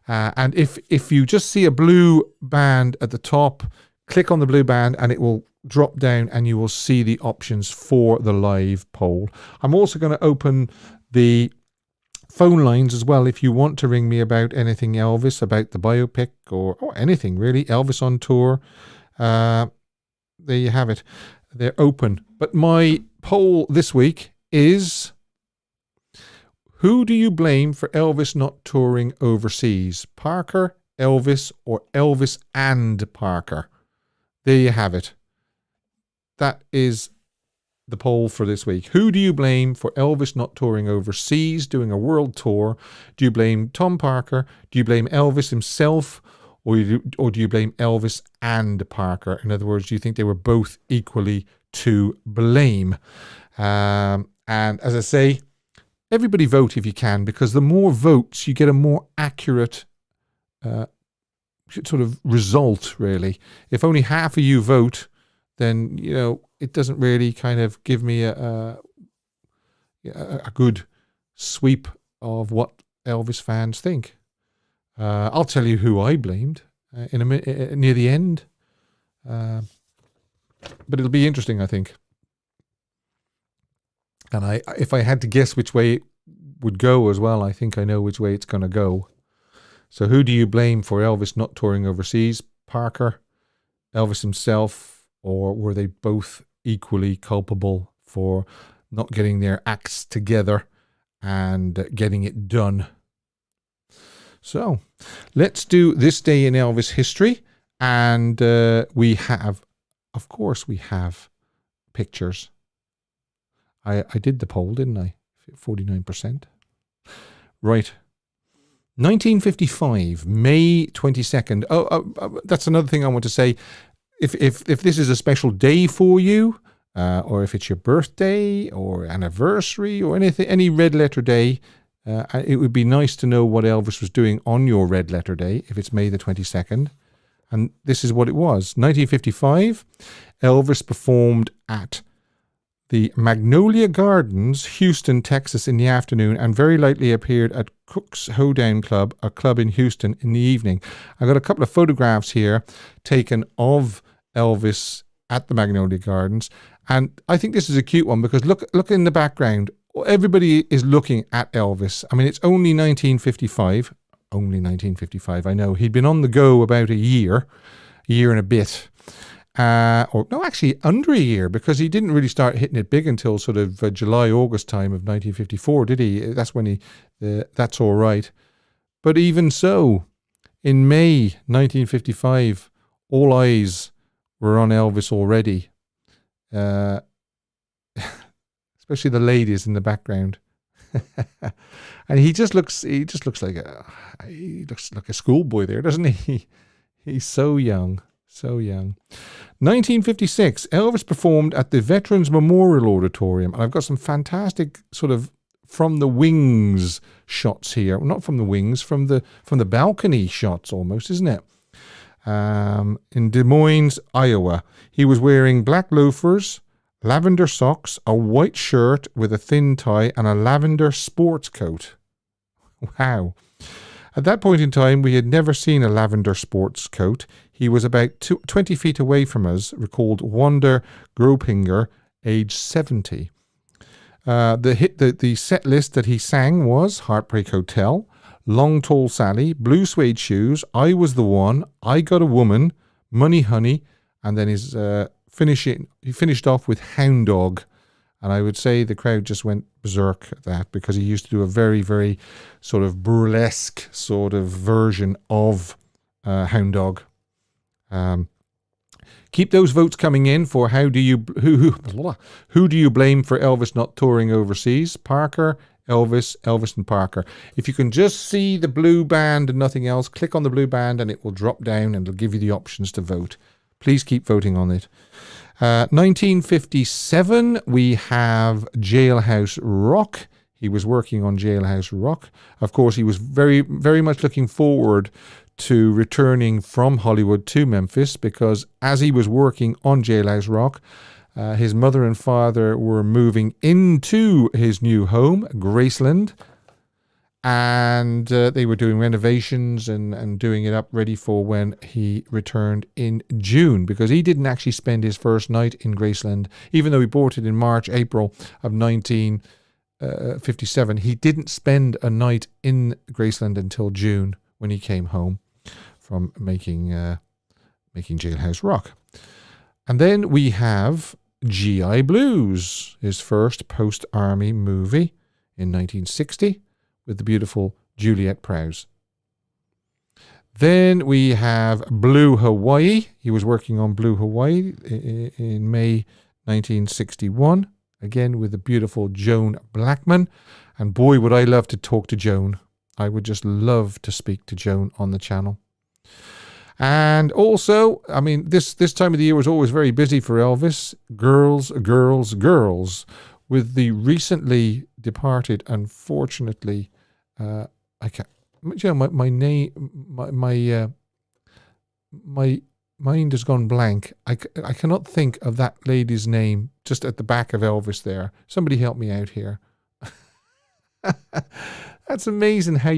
And if you just see a blue band at the top, click on the blue band and it will drop down and you will see the options for the live poll. I'm also going to open the phone lines as well if you want to ring me about anything Elvis, about the biopic or anything really, Elvis on Tour. There you have it. They're open. But my poll this week is, who do you blame for Elvis not touring overseas? Parker, Elvis, or Elvis and Parker? There you have it. That is the poll for this week. Who do you blame for Elvis not touring overseas, doing a world tour? Do you blame Tom Parker? Do you blame Elvis himself? Or do you blame Elvis and Parker? In other words, do you think they were both equally to blame? And as I say, everybody vote if you can, because the more votes, you get a more accurate sort of result, really. If only half of you vote, then, you know, it doesn't really kind of give me a good sweep of what Elvis fans think. I'll tell you who I blamed in a minute, near the end. But it'll be interesting, I think. And if I had to guess which way it would go as well, I think I know which way it's going to go. So who do you blame for Elvis not touring overseas? Parker, Elvis himself, or were they both equally culpable for not getting their acts together and getting it done? So let's do this day in Elvis history. And we have, of course, we have pictures. I did the poll, didn't I? 49%. Right. 1955, May 22nd. That's another thing I want to say. If this is a special day for you, or if it's your birthday or anniversary or anything, any red letter day, it would be nice to know what Elvis was doing on your red letter day, if it's May the 22nd. And this is what it was. 1955, Elvis performed at the Magnolia Gardens, Houston, Texas in the afternoon, and very likely appeared at Cook's Hoedown Club, a club in Houston, in the evening. I've got a couple of photographs here taken of Elvis at the Magnolia Gardens, and I think this is a cute one because look in the background. Everybody is looking at Elvis. I mean, it's only 1955. Only 1955, I know. He'd been on the go about a year and a bit. Or no, actually under a year, because he didn't really start hitting it big until sort of July, August time of 1954, did he? That's when That's All Right. But even so, in May 1955, all eyes were on Elvis already. Especially the ladies in the background. And he looks like a schoolboy there, doesn't he? He's so young. So young. 1956, Elvis performed at the Veterans Memorial Auditorium. And I've got some fantastic sort of from the wings shots here. Well, not from the wings, from the balcony shots almost, isn't it? In Des Moines, Iowa. He was wearing black loafers, lavender socks, a white shirt with a thin tie, and a lavender sports coat. Wow. At that point in time, we had never seen a lavender sports coat. He was about 20 feet away from us, recalled Wanda Gropinger, age 70. The set list that he sang was Heartbreak Hotel, Long Tall Sally, Blue Suede Shoes, I Was the One, I Got a Woman, Money Honey, and then he finished off with Hound Dog. And I would say the crowd just went berserk at that, because he used to do a very, very sort of burlesque sort of version of Hound Dog. Keep those votes coming in for who do you blame for Elvis not touring overseas? Parker, Elvis and Parker. If you can just see the blue band and nothing else, click on the blue band and it will drop down and it'll give you the options to vote. Please keep voting on it. 1957, we have Jailhouse Rock. He was working on Jailhouse Rock. Of course, he was very, very much looking forward to returning from Hollywood to Memphis, because as he was working on Jailhouse Rock, his mother and father were moving into his new home, Graceland. And they were doing renovations and doing it up ready for when he returned in June, because he didn't actually spend his first night in Graceland, even though he bought it in March, April of 1957. He didn't spend a night in Graceland until June, when he came home from making Jailhouse Rock. And then we have G.I. Blues, his first post-army movie in 1960. With the beautiful Juliet Prowse. Then we have Blue Hawaii. He was working on Blue Hawaii in May 1961. Again, with the beautiful Joan Blackman. And boy, would I love to talk to Joan. I would just love to speak to Joan on the channel. And also, I mean, this time of the year was always very busy for Elvis. Girls, girls, girls. With the recently departed, unfortunately, I can't. You know, my mind has gone blank. I cannot think of that lady's name just at the back of Elvis there. Somebody help me out here. That's amazing how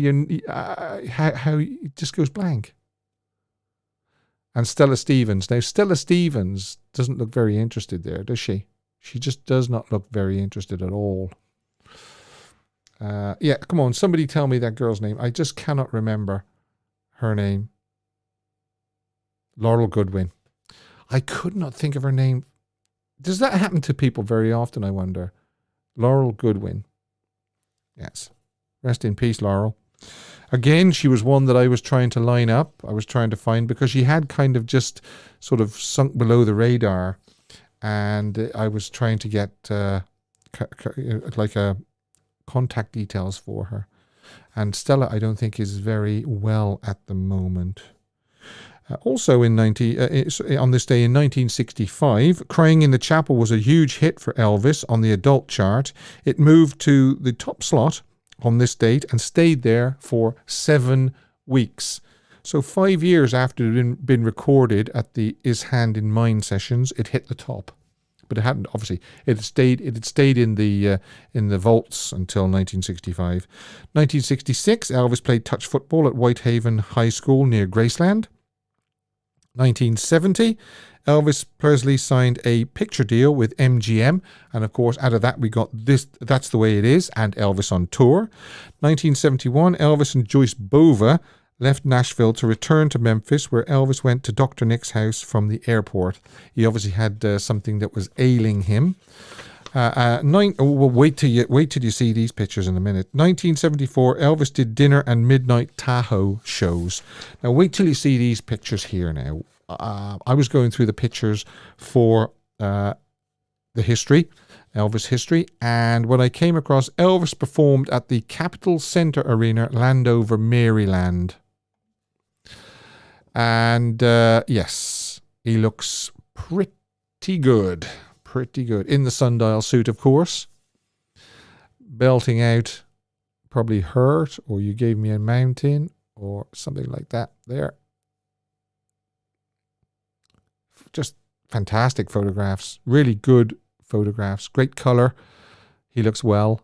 how it just goes blank. And Stella Stevens. Now, Stella Stevens doesn't look very interested there, does she? She just does not look very interested at all. Yeah, come on. Somebody tell me that girl's name. I just cannot remember her name. Laurel Goodwin. I could not think of her name. Does that happen to people very often, I wonder? Laurel Goodwin. Yes. Rest in peace, Laurel. Again, she was one that I was trying to line up. I was trying to find, because she had kind of just sort of sunk below the radar. And I was trying to get like a contact details for her. And Stella, I don't think, is very well at the moment. Also on this day in 1965, Crying in the Chapel was a huge hit for Elvis on the adult chart. It moved to the top slot on this date and stayed there for 7 weeks. So 5 years after it had been recorded at the Is Hand in Mind sessions, it hit the top. But it hadn't, obviously. It had stayed in the vaults until 1965. 1966, Elvis played touch football at Whitehaven High School near Graceland. 1970, Elvis Presley signed a picture deal with MGM. And of course, out of that, we got this, That's the Way It Is, and Elvis on Tour. 1971, Elvis and Joyce Bova left Nashville to return to Memphis, where Elvis went to Dr. Nick's house from the airport. He obviously had something that was ailing him. Wait till you see these pictures in a minute. 1974, Elvis did dinner and midnight Tahoe shows. Now wait till you see these pictures here now. I was going through the pictures for the history, Elvis history, and when I came across Elvis performed at the Capitol Center Arena, Landover, Maryland. And yes, he looks pretty good. Pretty good. In the sundial suit, of course. Belting out probably Hurt, or You Gave Me a Mountain, or something like that there. Just fantastic photographs. Really good photographs. Great color. He looks well.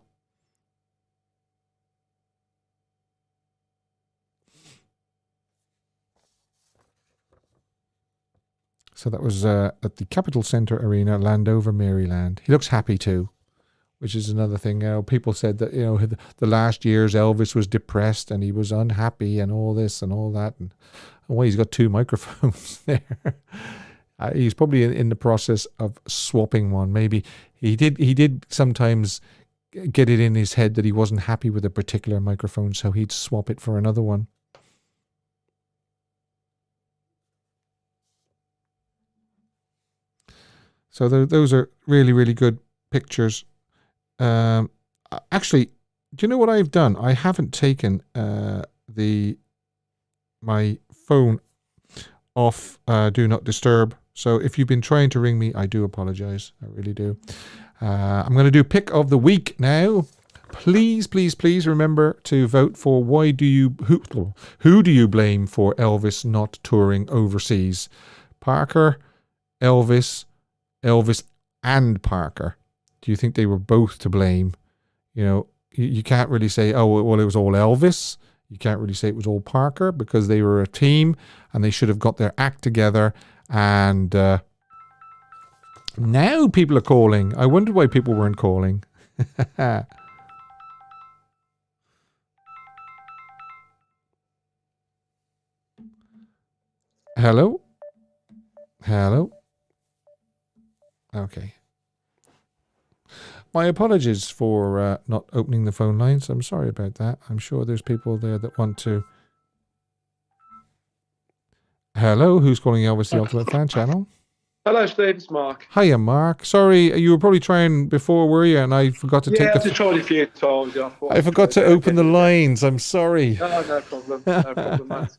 So that was at the Capitol Center Arena, Landover, Maryland. He looks happy too, which is another thing. People said that, the last years Elvis was depressed and he was unhappy and all this and all that. And well, he's got 2 microphones there. He's probably in the process of swapping one. Maybe he did sometimes get it in his head that he wasn't happy with a particular microphone, so he'd swap it for another one. So those are really, really good pictures. Actually, do you know what I've done? I haven't taken my phone off Do Not Disturb. So if you've been trying to ring me, I do apologize. I really do. I'm going to do Pick of the Week now. Please, please, please remember to vote for who do you blame for Elvis not touring overseas? Parker, Elvis and Parker. Do you think they were both to blame? you can't really say, oh, well, it was all Elvis. You can't really say it was all Parker because they were a team and they should have got their act together. And now people are calling. I wondered why people weren't calling. Hello? Hello? Okay. My apologies for not opening the phone lines. I'm sorry about that. I'm sure there's people there that want to... Hello, who's calling Elvis the Ultimate Fan Channel? Hello, Steve. It's Mark. Hiya, Mark. Sorry, you were probably trying before, were you? And I forgot to take I've just tried a few times. I forgot to open the lines. I'm sorry. Oh, no problem. No problem, mate.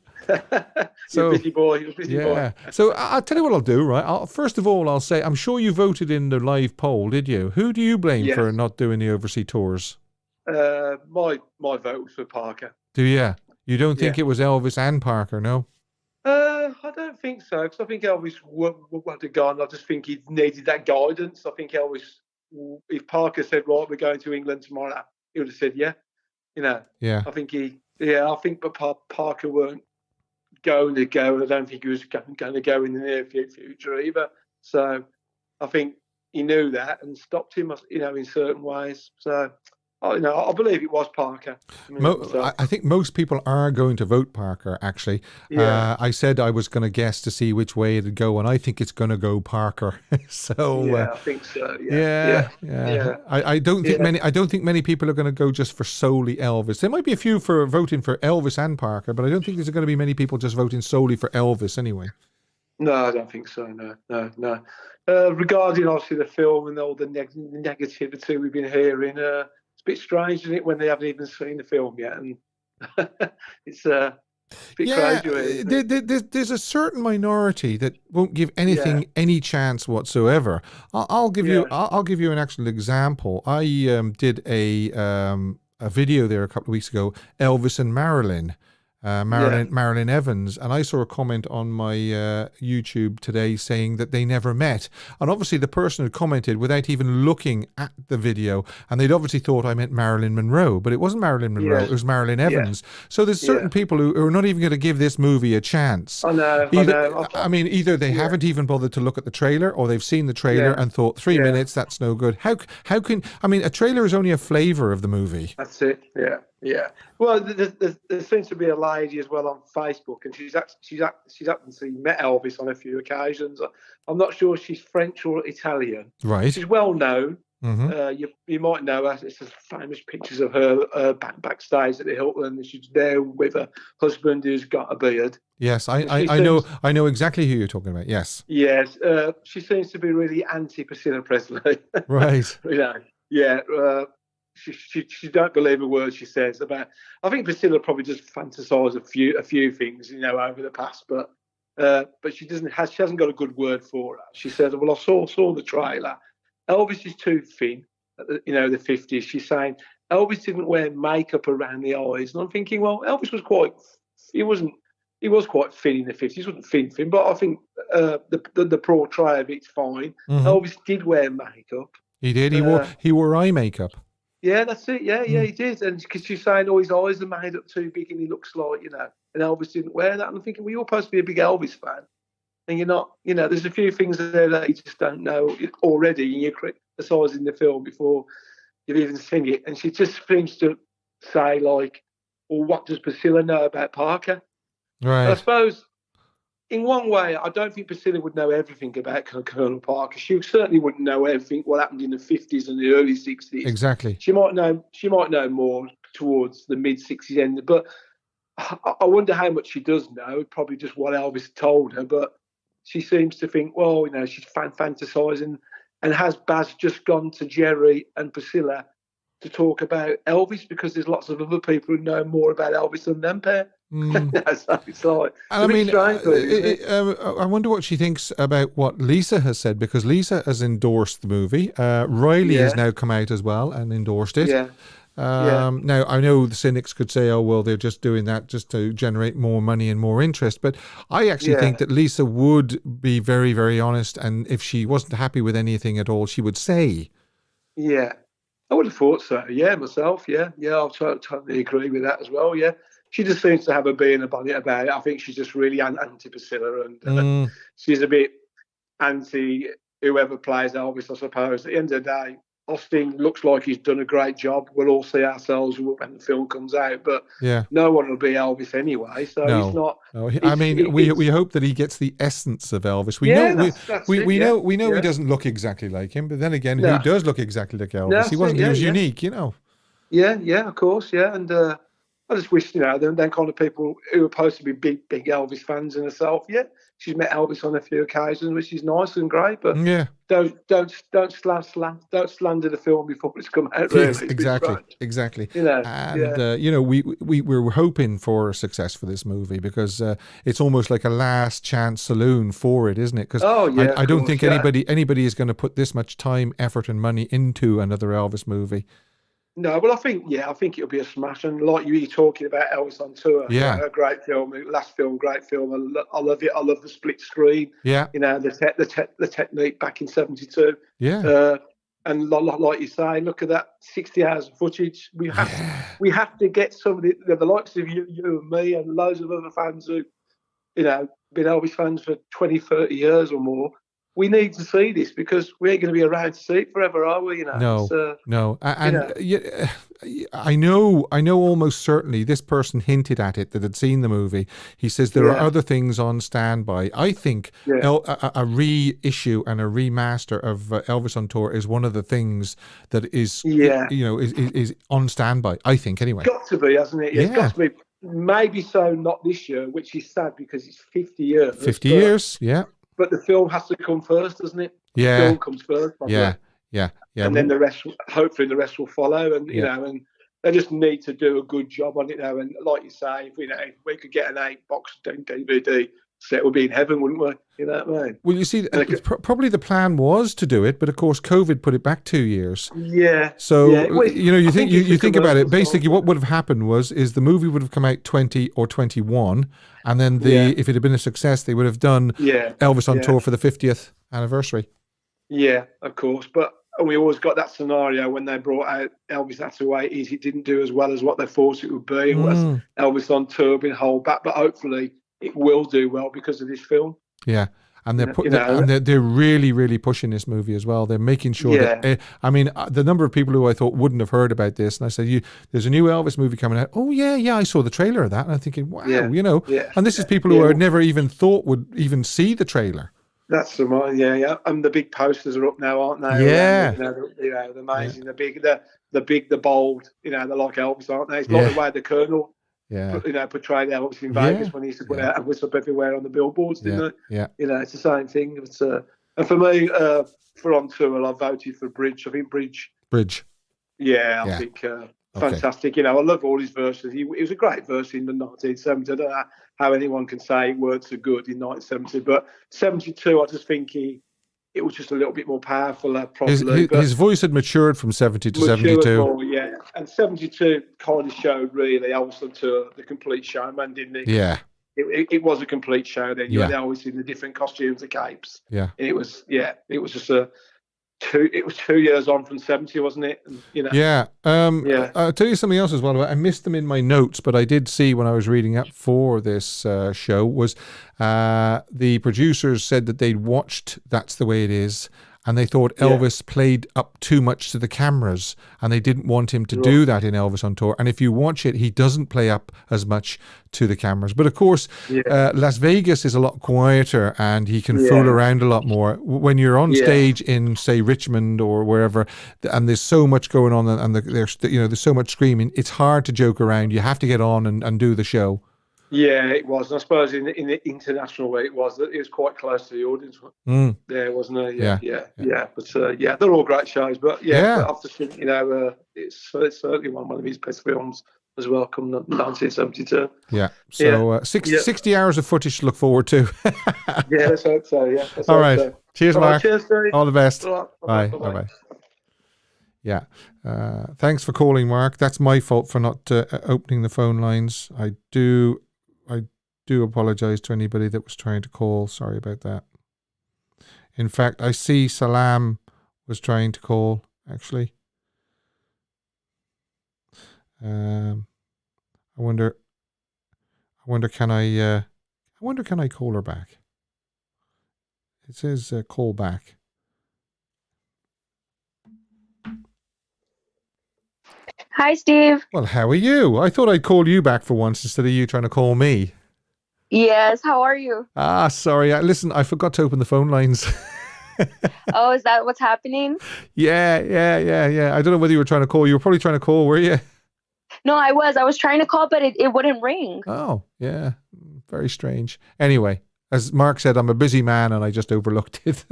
So, You're a busy boy. You're a busy boy. So I'll tell you what I'll do, right? First of all, I'll say, I'm sure you voted in the live poll, did you? Who do you blame for not doing the overseas tours? My vote was for Parker. Do you? You don't think it was Elvis and Parker, no? I don't think so, because I think Elvis would have gone. I just think he needed that guidance. I think Elvis, if Parker said, right, we're going to England tomorrow, he would have said, yeah. You know? Yeah. I think Parker weren't going to go, and I don't think he was going to go in the near future either. So I think he knew that and stopped him, in certain ways. So, I believe it was Parker. I think most people are going to vote Parker, actually. Yeah. I said I was going to guess to see which way it'd go, and I think it's going to go Parker. So I think so. Yeah. I don't think many people are going to go just for solely Elvis. There might be a few for voting for Elvis and Parker, but I don't think there's going to be many people just voting solely for Elvis anyway. No, I don't think so. No. Regarding obviously the film and all the negativity we've been hearing. It's a bit strange, isn't it, when they haven't even seen the film yet? And it's a bit crazy. There's a certain minority that won't give anything any chance whatsoever. I'll give you an actual example. I did a video there a couple of weeks ago, Elvis and Marilyn. Marilyn Evans, and I saw a comment on my YouTube today saying that they never met, and obviously the person had commented without even looking at the video, and they'd obviously thought I meant Marilyn Monroe, but it wasn't Marilyn Monroe, it was Marilyn Evans. So there's certain people who are not even going to give this movie a chance. I know. I mean, either they haven't even bothered to look at the trailer, or they've seen the trailer and thought 3 minutes, that's no good. How can a trailer is only a flavour of the movie. That's it. Yeah. Well, there seems to be a lady as well on Facebook, and she's actually met Elvis on a few occasions. I'm not sure if she's French or Italian. Right. She's well known. Mm-hmm. You might know her. It's famous pictures of her backstage at the Hilton. She's there with her husband who's got a beard. Yes, I know exactly who you're talking about. Yes. Yes. She seems to be really anti Priscilla Presley. Right. She don't believe a word she says about. I think Priscilla probably just fantasised a few things, over the past, but she hasn't got a good word for her. She said, "Well, I saw the trailer. Elvis is too thin, the 50s." She's saying Elvis didn't wear makeup around the eyes, and I'm thinking, well, Elvis was he was quite thin in the 50s. He wasn't thin, but I think the portrayal of it's fine. Mm-hmm. Elvis did wear makeup. He did. He wore eye makeup. Yeah, that's it. Yeah, he did. And because she's saying, his eyes are made up too big and he looks like, and Elvis didn't wear that. And I'm thinking, well, you're supposed to be a big Elvis fan. And you're not, there's a few things there that you just don't know already. And you're criticising the film before you've even seen it. And she just seems to say, like, well, what does Priscilla know about Parker? Right. And I suppose, in one way, I don't think Priscilla would know everything about Colonel Parker. She certainly wouldn't know everything what happened in the 50s and the early 60s. Exactly. She might know more towards the mid 60s end, but I wonder how much she does know. Probably just what Elvis told her, but she seems to think, well, she's fantasizing. And has Baz just gone to Jerry and Priscilla to talk about Elvis because there's lots of other people who know more about Elvis than them pair? It's like, I wonder what she thinks about what Lisa has said, because Lisa has endorsed the movie. Riley has now come out as well and endorsed it. Now, I know the cynics could say, oh, well, they're just doing that just to generate more money and more interest. But I actually think that Lisa would be very, very honest. And if she wasn't happy with anything at all, she would say. Yeah. I would have thought so. Yeah, myself. Yeah, I'll totally agree with that as well. Yeah, she just seems to have a bee in a bonnet about it. I think she's just really anti Priscilla, and she's a bit anti whoever plays Elvis, I suppose. At the end of the day, Austin looks like he's done a great job. We'll all see ourselves when the film comes out, but no one will be Elvis anyway. So he's not. No, we hope that he gets the essence of Elvis. We know he doesn't look exactly like him, but then again, who does look exactly like Elvis? He wasn't. He was unique, you know. Yeah, of course, yeah, and I just wish, them kind of people who are supposed to be big Elvis fans in herself. Yeah, she's met Elvis on a few occasions, which is nice and great. But don't slander the film before it's come out. Really, yes, exactly. We were hoping for success for this movie because it's almost like a last chance saloon for it, isn't it? Because I don't think anybody is going to put this much time, effort, and money into another Elvis movie. No, well, I think it'll be a smash. And like you were talking about Elvis on Tour, a great film, last film, great film. I love it. I love the split screen. Yeah, the technique back in '72. Yeah, and like you say, look at that 60 hours of footage. We have to get some of the likes of you and me and loads of other fans who, been Elvis fans for 20, 30 years or more. We need to see this because we ain't going to be around to see it forever, are we? No. I know almost certainly this person hinted at it that had seen the movie. He says there are other things on standby. I think a reissue and a remaster of Elvis on Tour is one of the things that is, is on standby. I think anyway. Got to be, hasn't it? It's got to be. Maybe so, not this year, which is sad because it's 50 years. 50 years, yeah. But the film has to come first, doesn't it? Yeah. The film comes first. Probably. Yeah. And then the rest, hopefully the rest will follow. And, and they just need to do a good job on it now. And like you say, if we could get an 8-box DVD set, we'd be in heaven, wouldn't we? You know what I mean? Well, you see, probably the plan was to do it, but of course COVID put it back 2 years. Yeah. So, well, you think about it, basically what would have happened is the movie would have come out 20 or 21, and then if it had been a success, they would have done Elvis on Tour for the 50th anniversary. Yeah, of course. But we always got that scenario when they brought out Elvis After 80s, it didn't do as well as what they thought it would be. It was Elvis on Tour been held back, but hopefully it will do well because of this film. Yeah. And they're really, really pushing this movie as well. They're making sure that, the number of people who I thought wouldn't have heard about this, and I said, there's a new Elvis movie coming out. Oh, yeah, I saw the trailer of that. And I'm thinking, wow, and this is people who I never even thought would even see the trailer. That's the one, yeah. And the big posters are up now, aren't they? Yeah. The amazing, the bold, they're like Elvis, aren't they? It's like the way the Colonel portrayed Elvis in Vegas when he used to put out and whistle up everywhere on the billboards, didn't it? Yeah. It's the same thing. And for me, for On Tour, I voted for Bridge. I think Bridge. Yeah, I think fantastic. I love all his verses. He was a great verse in the 1970s. I don't know how anyone can say words so good in 1970, but 72, I just think it was just a little bit more powerful, probably. His voice had matured from 70 to 72. More, yeah. And 72 kind of showed really Elvis On Tour, the complete showman, didn't it? Yeah. It was a complete show then. You had Elvis in the different costumes, the capes. Yeah. And it was just it was 2 years on from 70, wasn't it? And, Yeah. I'll tell you something else as well. I missed them in my notes, but I did see when I was reading up for this show was the producers said that they'd watched That's the Way It Is, and they thought Elvis played up too much to the cameras, and they didn't want him to do that in Elvis On Tour. And if you watch it, he doesn't play up as much to the cameras. But of course, Las Vegas is a lot quieter, and he can fool around a lot more. When you're on stage in, say, Richmond or wherever, and there's so much going on, and there's so much screaming, it's hard to joke around. You have to get on and do the show. Yeah, it was. And I suppose in the international way, it was quite close to the audience. There, wasn't it? Yeah. But they're all great shows. But but I have to think, it's certainly one of his best films as well, come 1972. Yeah. So 60 hours of footage to look forward to. Yeah, let's hope so. Yeah. All right. So. Cheers, Mark. Cheers, Dave. All the best. Bye. Bye. Yeah. Thanks for calling, Mark. That's my fault for not opening the phone lines. I do apologize to anybody that was trying to call. Sorry about that. In fact, I see Salam was trying to call, actually. Um, I wonder. I wonder. Can I? I wonder. Can I call her back? It says call back. Hi, Steve. Well, how are you? I thought I'd call you back for once instead of you trying to call me. Yes, how are you? Sorry. Listen, I forgot to open the phone lines. Oh, is that what's happening? Yeah. I don't know whether you were trying to call. You were probably trying to call, were you? No, I was trying to call, but it wouldn't ring. Oh, yeah. Very strange. Anyway, as Mark said, I'm a busy man and I just overlooked it.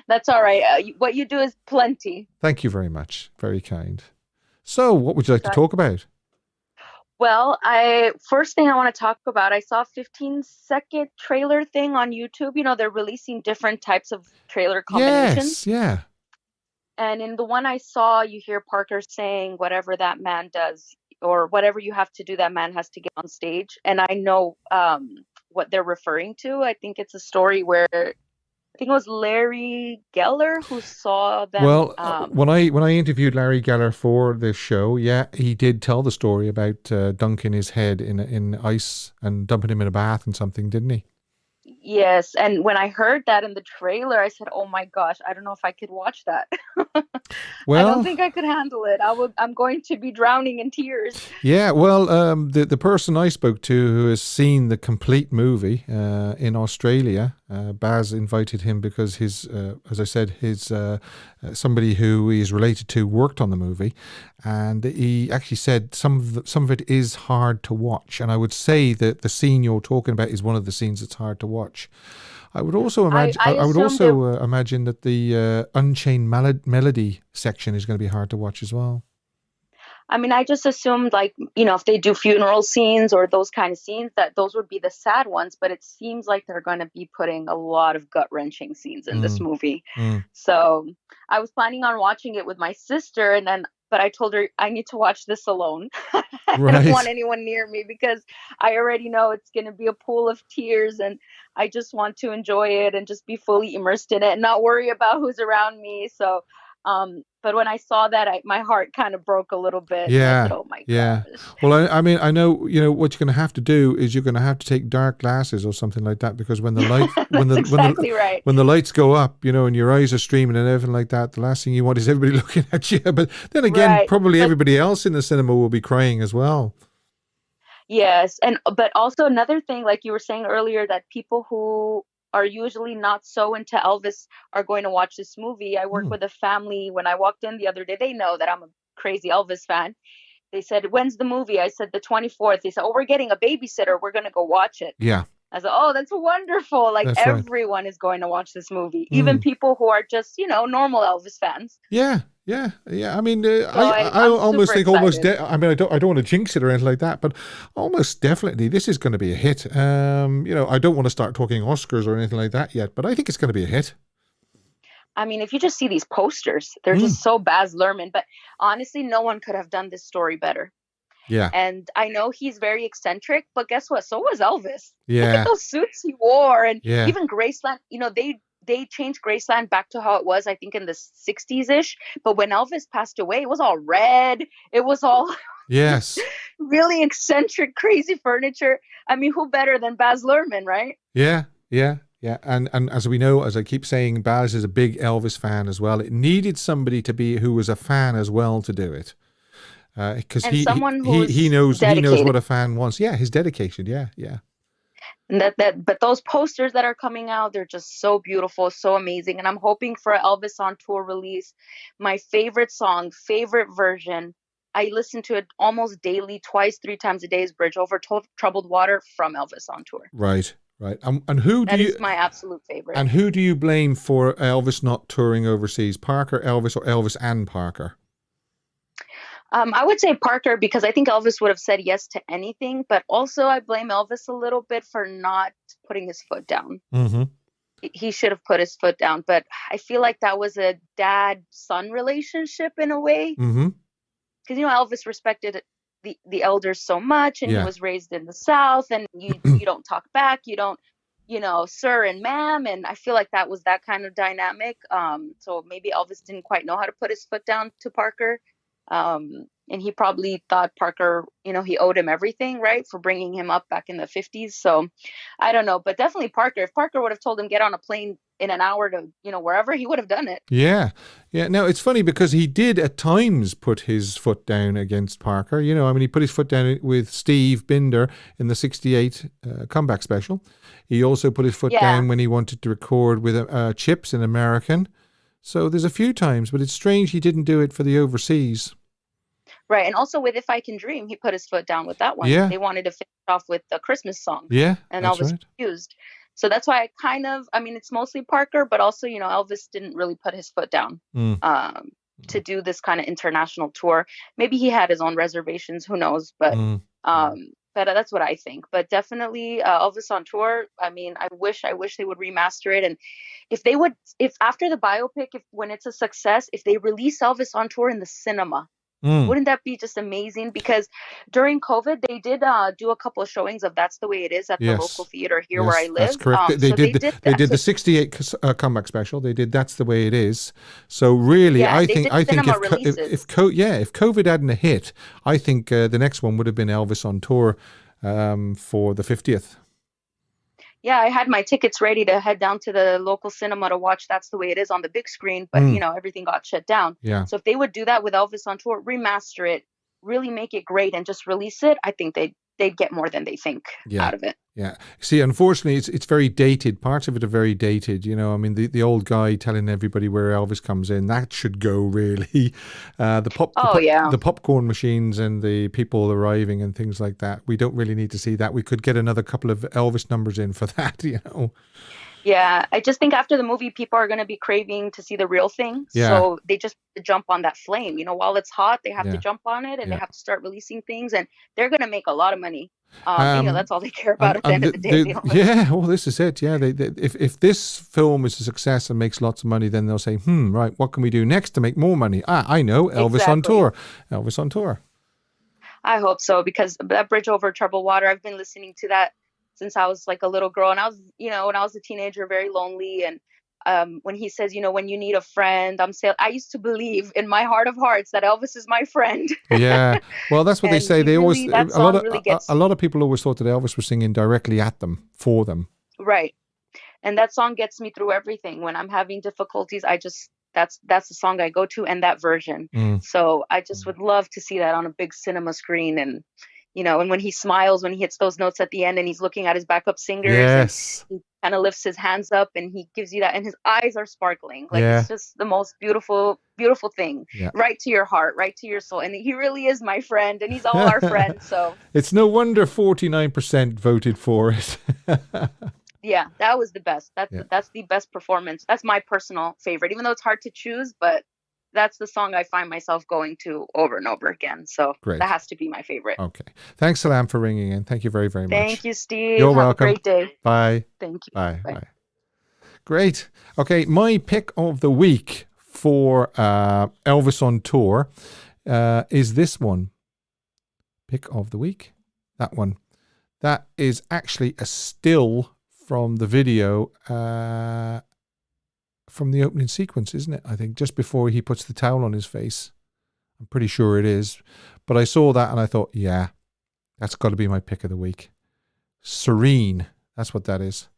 That's all right. What you do is plenty. Thank you very much. Very kind. So, what would you like to talk about? Well, first thing I want to talk about, I saw a 15-second trailer thing on YouTube. You know, they're releasing different types of trailer combinations. Yes, yeah. And in the one I saw, you hear Parker saying, whatever that man does, or whatever you have to do, that man has to get on stage. And I know what they're referring to. I think it's a story where I think it was Larry Geller who saw them. Well, when I interviewed Larry Geller for this show, yeah, he did tell the story about dunking his head in ice and dumping him in a bath and something, didn't he? Yes, and when I heard that in the trailer, I said, "Oh my gosh, I don't know if I could watch that." Well, I don't think I could handle it. I'm going to be drowning in tears. Yeah, well, the person I spoke to who has seen the complete movie in Australia, Baz invited him because his, as I said, his somebody who he is related to worked on the movie, and he actually said some of it is hard to watch, and I would say that the scene you're talking about is one of the scenes that's hard to watch. I would also imagine. I would also imagine that the Unchained Melody section is going to be hard to watch as well. I mean, I just assumed, like, you know, if they do funeral scenes or those kind of scenes, that those would be the sad ones. But it seems like they're going to be putting a lot of gut-wrenching scenes in this movie. So I was planning on watching it with my sister, but I told her I need to watch this alone. I don't want anyone near me because I already know it's going to be a pool of tears, and I just want to enjoy it and just be fully immersed in it and not worry about who's around me. So but when I saw that, my heart kind of broke a little bit. Yeah. I said, oh my gosh. Well, I mean, I know, what you're going to have to do is you're going to have to take dark glasses or something like that, because when the light, when the lights go up, and your eyes are streaming and everything like that, the last thing you want is everybody looking at you. But then again, probably everybody else in the cinema will be crying as well. Yes. But also another thing, like you were saying earlier, that people who are usually not so into Elvis are going to watch this movie. I work with a family. When I walked in the other day, they know that I'm a crazy Elvis fan. They said, when's the movie? I said, the 24th. They said, oh, we're getting a babysitter. We're going to go watch it. Yeah. I said, oh, that's wonderful. Like, that's everyone is going to watch this movie, even people who are just, normal Elvis fans. Yeah. I mean, I almost think I don't want to jinx it or anything like that, but almost definitely this is going to be a hit. I don't want to start talking Oscars or anything like that yet, but I think it's going to be a hit. I mean, if you just see these posters, they're just so Baz Luhrmann. But honestly, no one could have done this story better. Yeah. And I know he's very eccentric, but guess what? So was Elvis. Yeah. Look at those suits he wore. And even Graceland, they changed Graceland back to how it was, I think, in the 60s-ish. But when Elvis passed away, it was all red. It was all really eccentric, crazy furniture. I mean, who better than Baz Luhrmann, right? Yeah. And as we know, as I keep saying, Baz is a big Elvis fan as well. It needed somebody who was a fan as well to do it. Because he knows what a fan wants. Yeah, his dedication. Yeah. And but those posters that are coming out, they're just so beautiful, so amazing. And I'm hoping for an Elvis on Tour release. My favorite song, favorite version, I listen to it almost daily, 2-3 times a day, is Bridge Over Troubled Water from Elvis on Tour. Right. And who do you? That is my absolute favorite. And who do you blame for Elvis not touring overseas? Parker, Elvis, or Elvis and Parker? I would say Parker, because I think Elvis would have said yes to anything, but also I blame Elvis a little bit for not putting his foot down. Mm-hmm. He should have put his foot down, but I feel like that was a dad-son relationship in a way. Mm-hmm. Because, Elvis respected the elders so much, and he was raised in the South, and you don't talk back, you don't, sir and ma'am, and I feel like that was that kind of dynamic. So maybe Elvis didn't quite know how to put his foot down to Parker. And he probably thought Parker, he owed him everything, right, for bringing him up back in the 50s. So I don't know, but definitely Parker. If Parker would have told him get on a plane in an hour to, wherever, he would have done it. Yeah. Yeah. Now, it's funny because he did at times put his foot down against Parker. He put his foot down with Steve Binder in the 68 comeback special. He also put his foot down when he wanted to record with Chips in American. So there's a few times, but it's strange he didn't do it for the overseas. Right. And also with If I Can Dream, he put his foot down with that one. Yeah. They wanted to finish off with the Christmas song. Yeah. And that's Elvis right. refused. So that's why it's mostly Parker, but also, Elvis didn't really put his foot down to do this kind of international tour. Maybe he had his own reservations, who knows, but that's what I think. But definitely Elvis on Tour. I wish they would remaster it. And if after the biopic, when it's a success, if they release Elvis on Tour in the cinema, wouldn't that be just amazing? Because during COVID, they did do a couple of showings of That's the Way It Is at the local theater here where I live. That's correct. They did the 68 comeback special. They did That's the Way It Is. So really, I think if COVID hadn't hit, I think the next one would have been Elvis on Tour for the 50th. Yeah, I had my tickets ready to head down to the local cinema to watch That's the Way It Is on the big screen, but everything got shut down. Yeah. So if they would do that with Elvis on Tour, remaster it, really make it great, and just release it, I think they'd get more than they think out of it. Yeah. See, unfortunately, it's very dated. Parts of it are very dated. The old guy telling everybody where Elvis comes in, that should go, really. The popcorn machines and the people arriving and things like that. We don't really need to see that. We could get another couple of Elvis numbers in for that, Yeah, I just think after the movie, people are going to be craving to see the real thing. Yeah. So they just jump on that flame. While it's hot, they have to jump on it, and they have to start releasing things, and they're going to make a lot of money. That's all they care about at the end of the day. Well, this is it. Yeah, if this film is a success and makes lots of money, then they'll say, right, what can we do next to make more money? I know, Elvis on Tour. Elvis on Tour. I hope so, because that Bridge Over Troubled Water, I've been listening to that since I was like a little girl, and I was, when I was a teenager, very lonely. And when he says, when you need a friend, I used to believe in my heart of hearts that Elvis is my friend. Yeah, well, that's what they say. They always a lot of people always thought that Elvis was singing directly at them, for them. Right, and that song gets me through everything. When I'm having difficulties, that's the song I go to, and that version. So I just would love to see that on a big cinema screen. And and when he smiles, when he hits those notes at the end and he's looking at his backup singers, yes, he kind of lifts his hands up and he gives you that, and his eyes are sparkling. It's just the most beautiful, beautiful thing, right to your heart, right to your soul. And he really is my friend, and he's all our friends. So it's no wonder 49% voted for it. Yeah, that was the best. That's the best performance. That's my personal favorite, even though it's hard to choose, but that's the song I find myself going to over and over again. So That has to be my favorite. Okay. Thanks, Salam, for ringing in. Thank you very, very much. Thank you, Steve. You're Have welcome. a great day. Bye. Thank you. Bye. Bye. Great. Okay, my pick of the week for Elvis on Tour is this one. Pick of the week. That one. That is actually a still from the video from the opening sequence, isn't it? I think just before he puts the towel on his face. I'm pretty sure it is. But I saw that and I thought, yeah, that's got to be my pick of the week. Serene. That's what that is.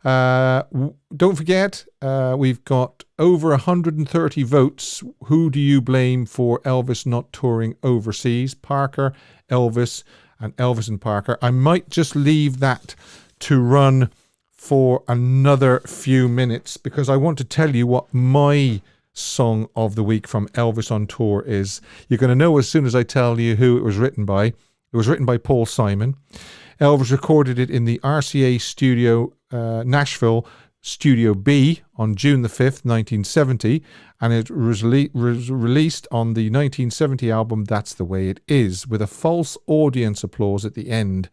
Don't forget, we've got over 130 votes. Who do you blame for Elvis not touring overseas? Parker, Elvis, and Elvis and Parker. I might just leave that to run for another few minutes because I want to tell you what my song of the week from Elvis on Tour is. You're going to know as soon as I tell you who it was written by. It was written by Paul Simon. Elvis recorded it in the RCA studio, Nashville, Studio B on June the 5th, 1970, and it was released on the 1970 album That's the Way It Is, with a false audience applause at the end.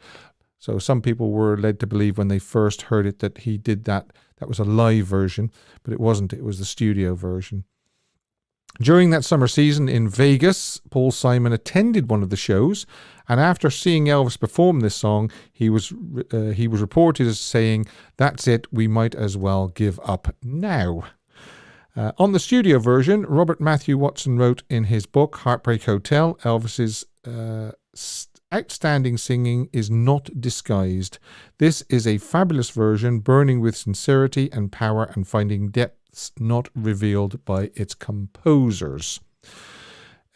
So some people were led to believe when they first heard it that he did that was a live version, but it wasn't. It was the studio version. During that summer season in Vegas, Paul Simon attended one of the shows, and after seeing Elvis perform this song, he was reported as saying, "That's it, we might as well give up now." On the studio version, Robert Matthew Watson wrote in his book, Heartbreak Hotel, Elvis's outstanding singing is not disguised. This is a fabulous version, burning with sincerity and power and finding depths not revealed by its composers.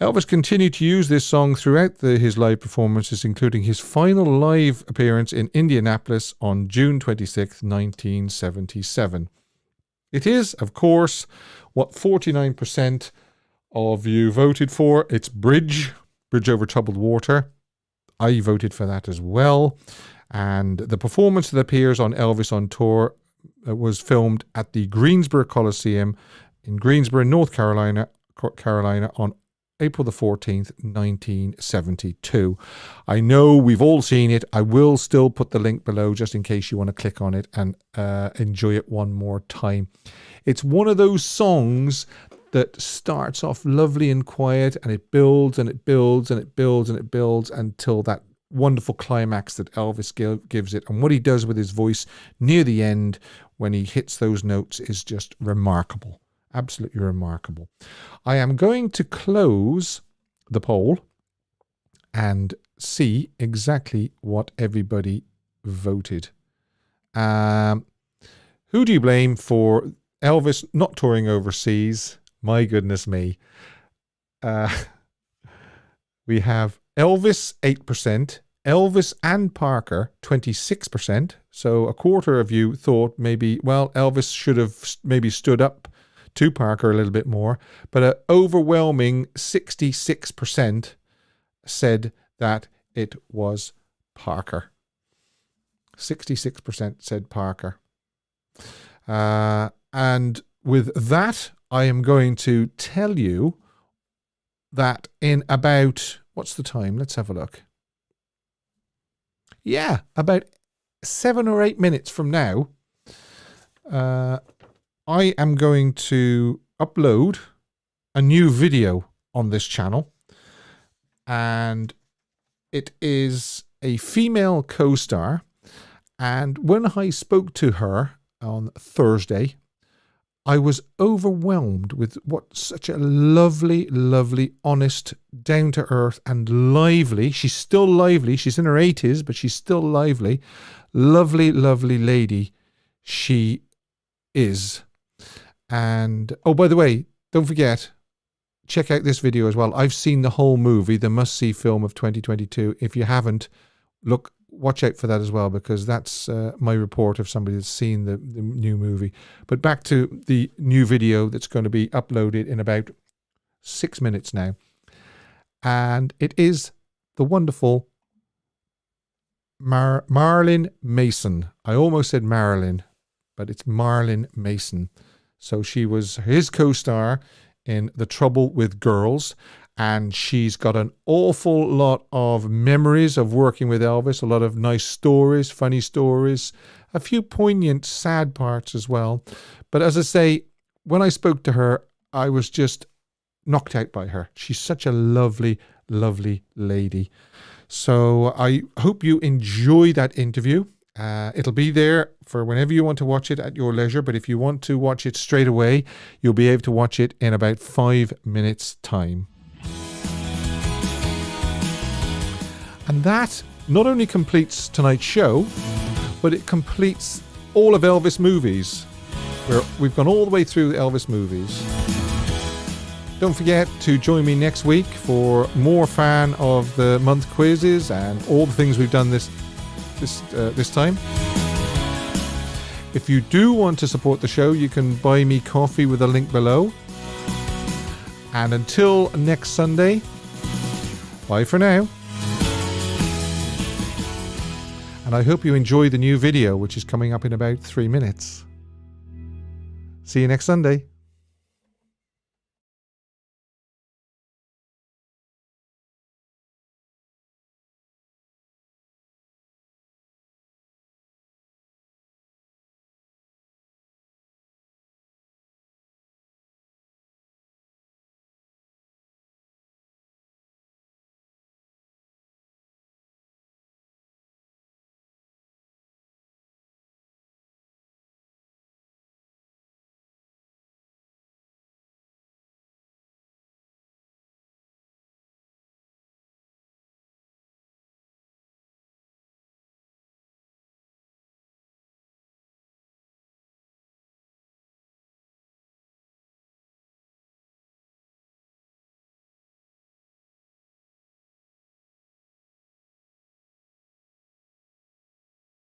Elvis continued to use this song throughout his live performances, including his final live appearance in Indianapolis on June 26, 1977. It is, of course, what 49% of you voted for. It's Bridge Over Troubled Water. I voted for that as well. And the performance that appears on Elvis on Tour was filmed at the Greensboro Coliseum in Greensboro, North Carolina on April the 14th, 1972. I know we've all seen it. I will still put the link below just in case you want to click on it and enjoy it one more time. It's one of those songs that starts off lovely and quiet, and it builds and it builds and it builds and it builds until that wonderful climax that Elvis gives it. And what he does with his voice near the end when he hits those notes is just remarkable. Absolutely remarkable. I am going to close the poll and see exactly what everybody voted. Who do you blame for Elvis not touring overseas? My goodness me. We have Elvis 8%, Elvis and Parker 26%. So a quarter of you thought maybe, well, Elvis should have maybe stood up to Parker a little bit more, but an overwhelming 66% said that it was Parker. 66% said Parker. And with that, I am going to tell you that in about, what's the time? Let's have a look. Yeah, about 7 or 8 minutes from now, I am going to upload a new video on this channel, and it is a female co-star. And when I spoke to her on Thursday, I was overwhelmed with what such a lovely, lovely, honest, down-to-earth and lively. She's still lively. She's in her 80s, but she's still lively. Lovely, lovely lady she is. And, oh, by the way, don't forget, check out this video as well. I've seen the whole movie, the must-see film of 2022. If you haven't, watch out for that as well, because that's my report of somebody that's seen the new movie. But back to the new video that's going to be uploaded in about 6 minutes now. And it is the wonderful Marlyn Mason. I almost said Marilyn, but it's Marlyn Mason. So she was his co-star in The Trouble with Girls, and she's got an awful lot of memories of working with Elvis, a lot of nice stories, funny stories, a few poignant, sad parts as well. But as I say, when I spoke to her, I was just knocked out by her. She's such a lovely, lovely lady. So I hope you enjoy that interview. It'll be there for whenever you want to watch it at your leisure. But if you want to watch it straight away, you'll be able to watch it in about 5 minutes' time. And that not only completes tonight's show, but it completes all of Elvis movies. Where we've gone all the way through the Elvis movies. Don't forget to join me next week for more Fan of the Month quizzes and all the things we've done this time. If you do want to support the show, you can buy me coffee with a link below. And until next Sunday, bye for now. And I hope you enjoy the new video, which is coming up in about 3 minutes. See you next Sunday.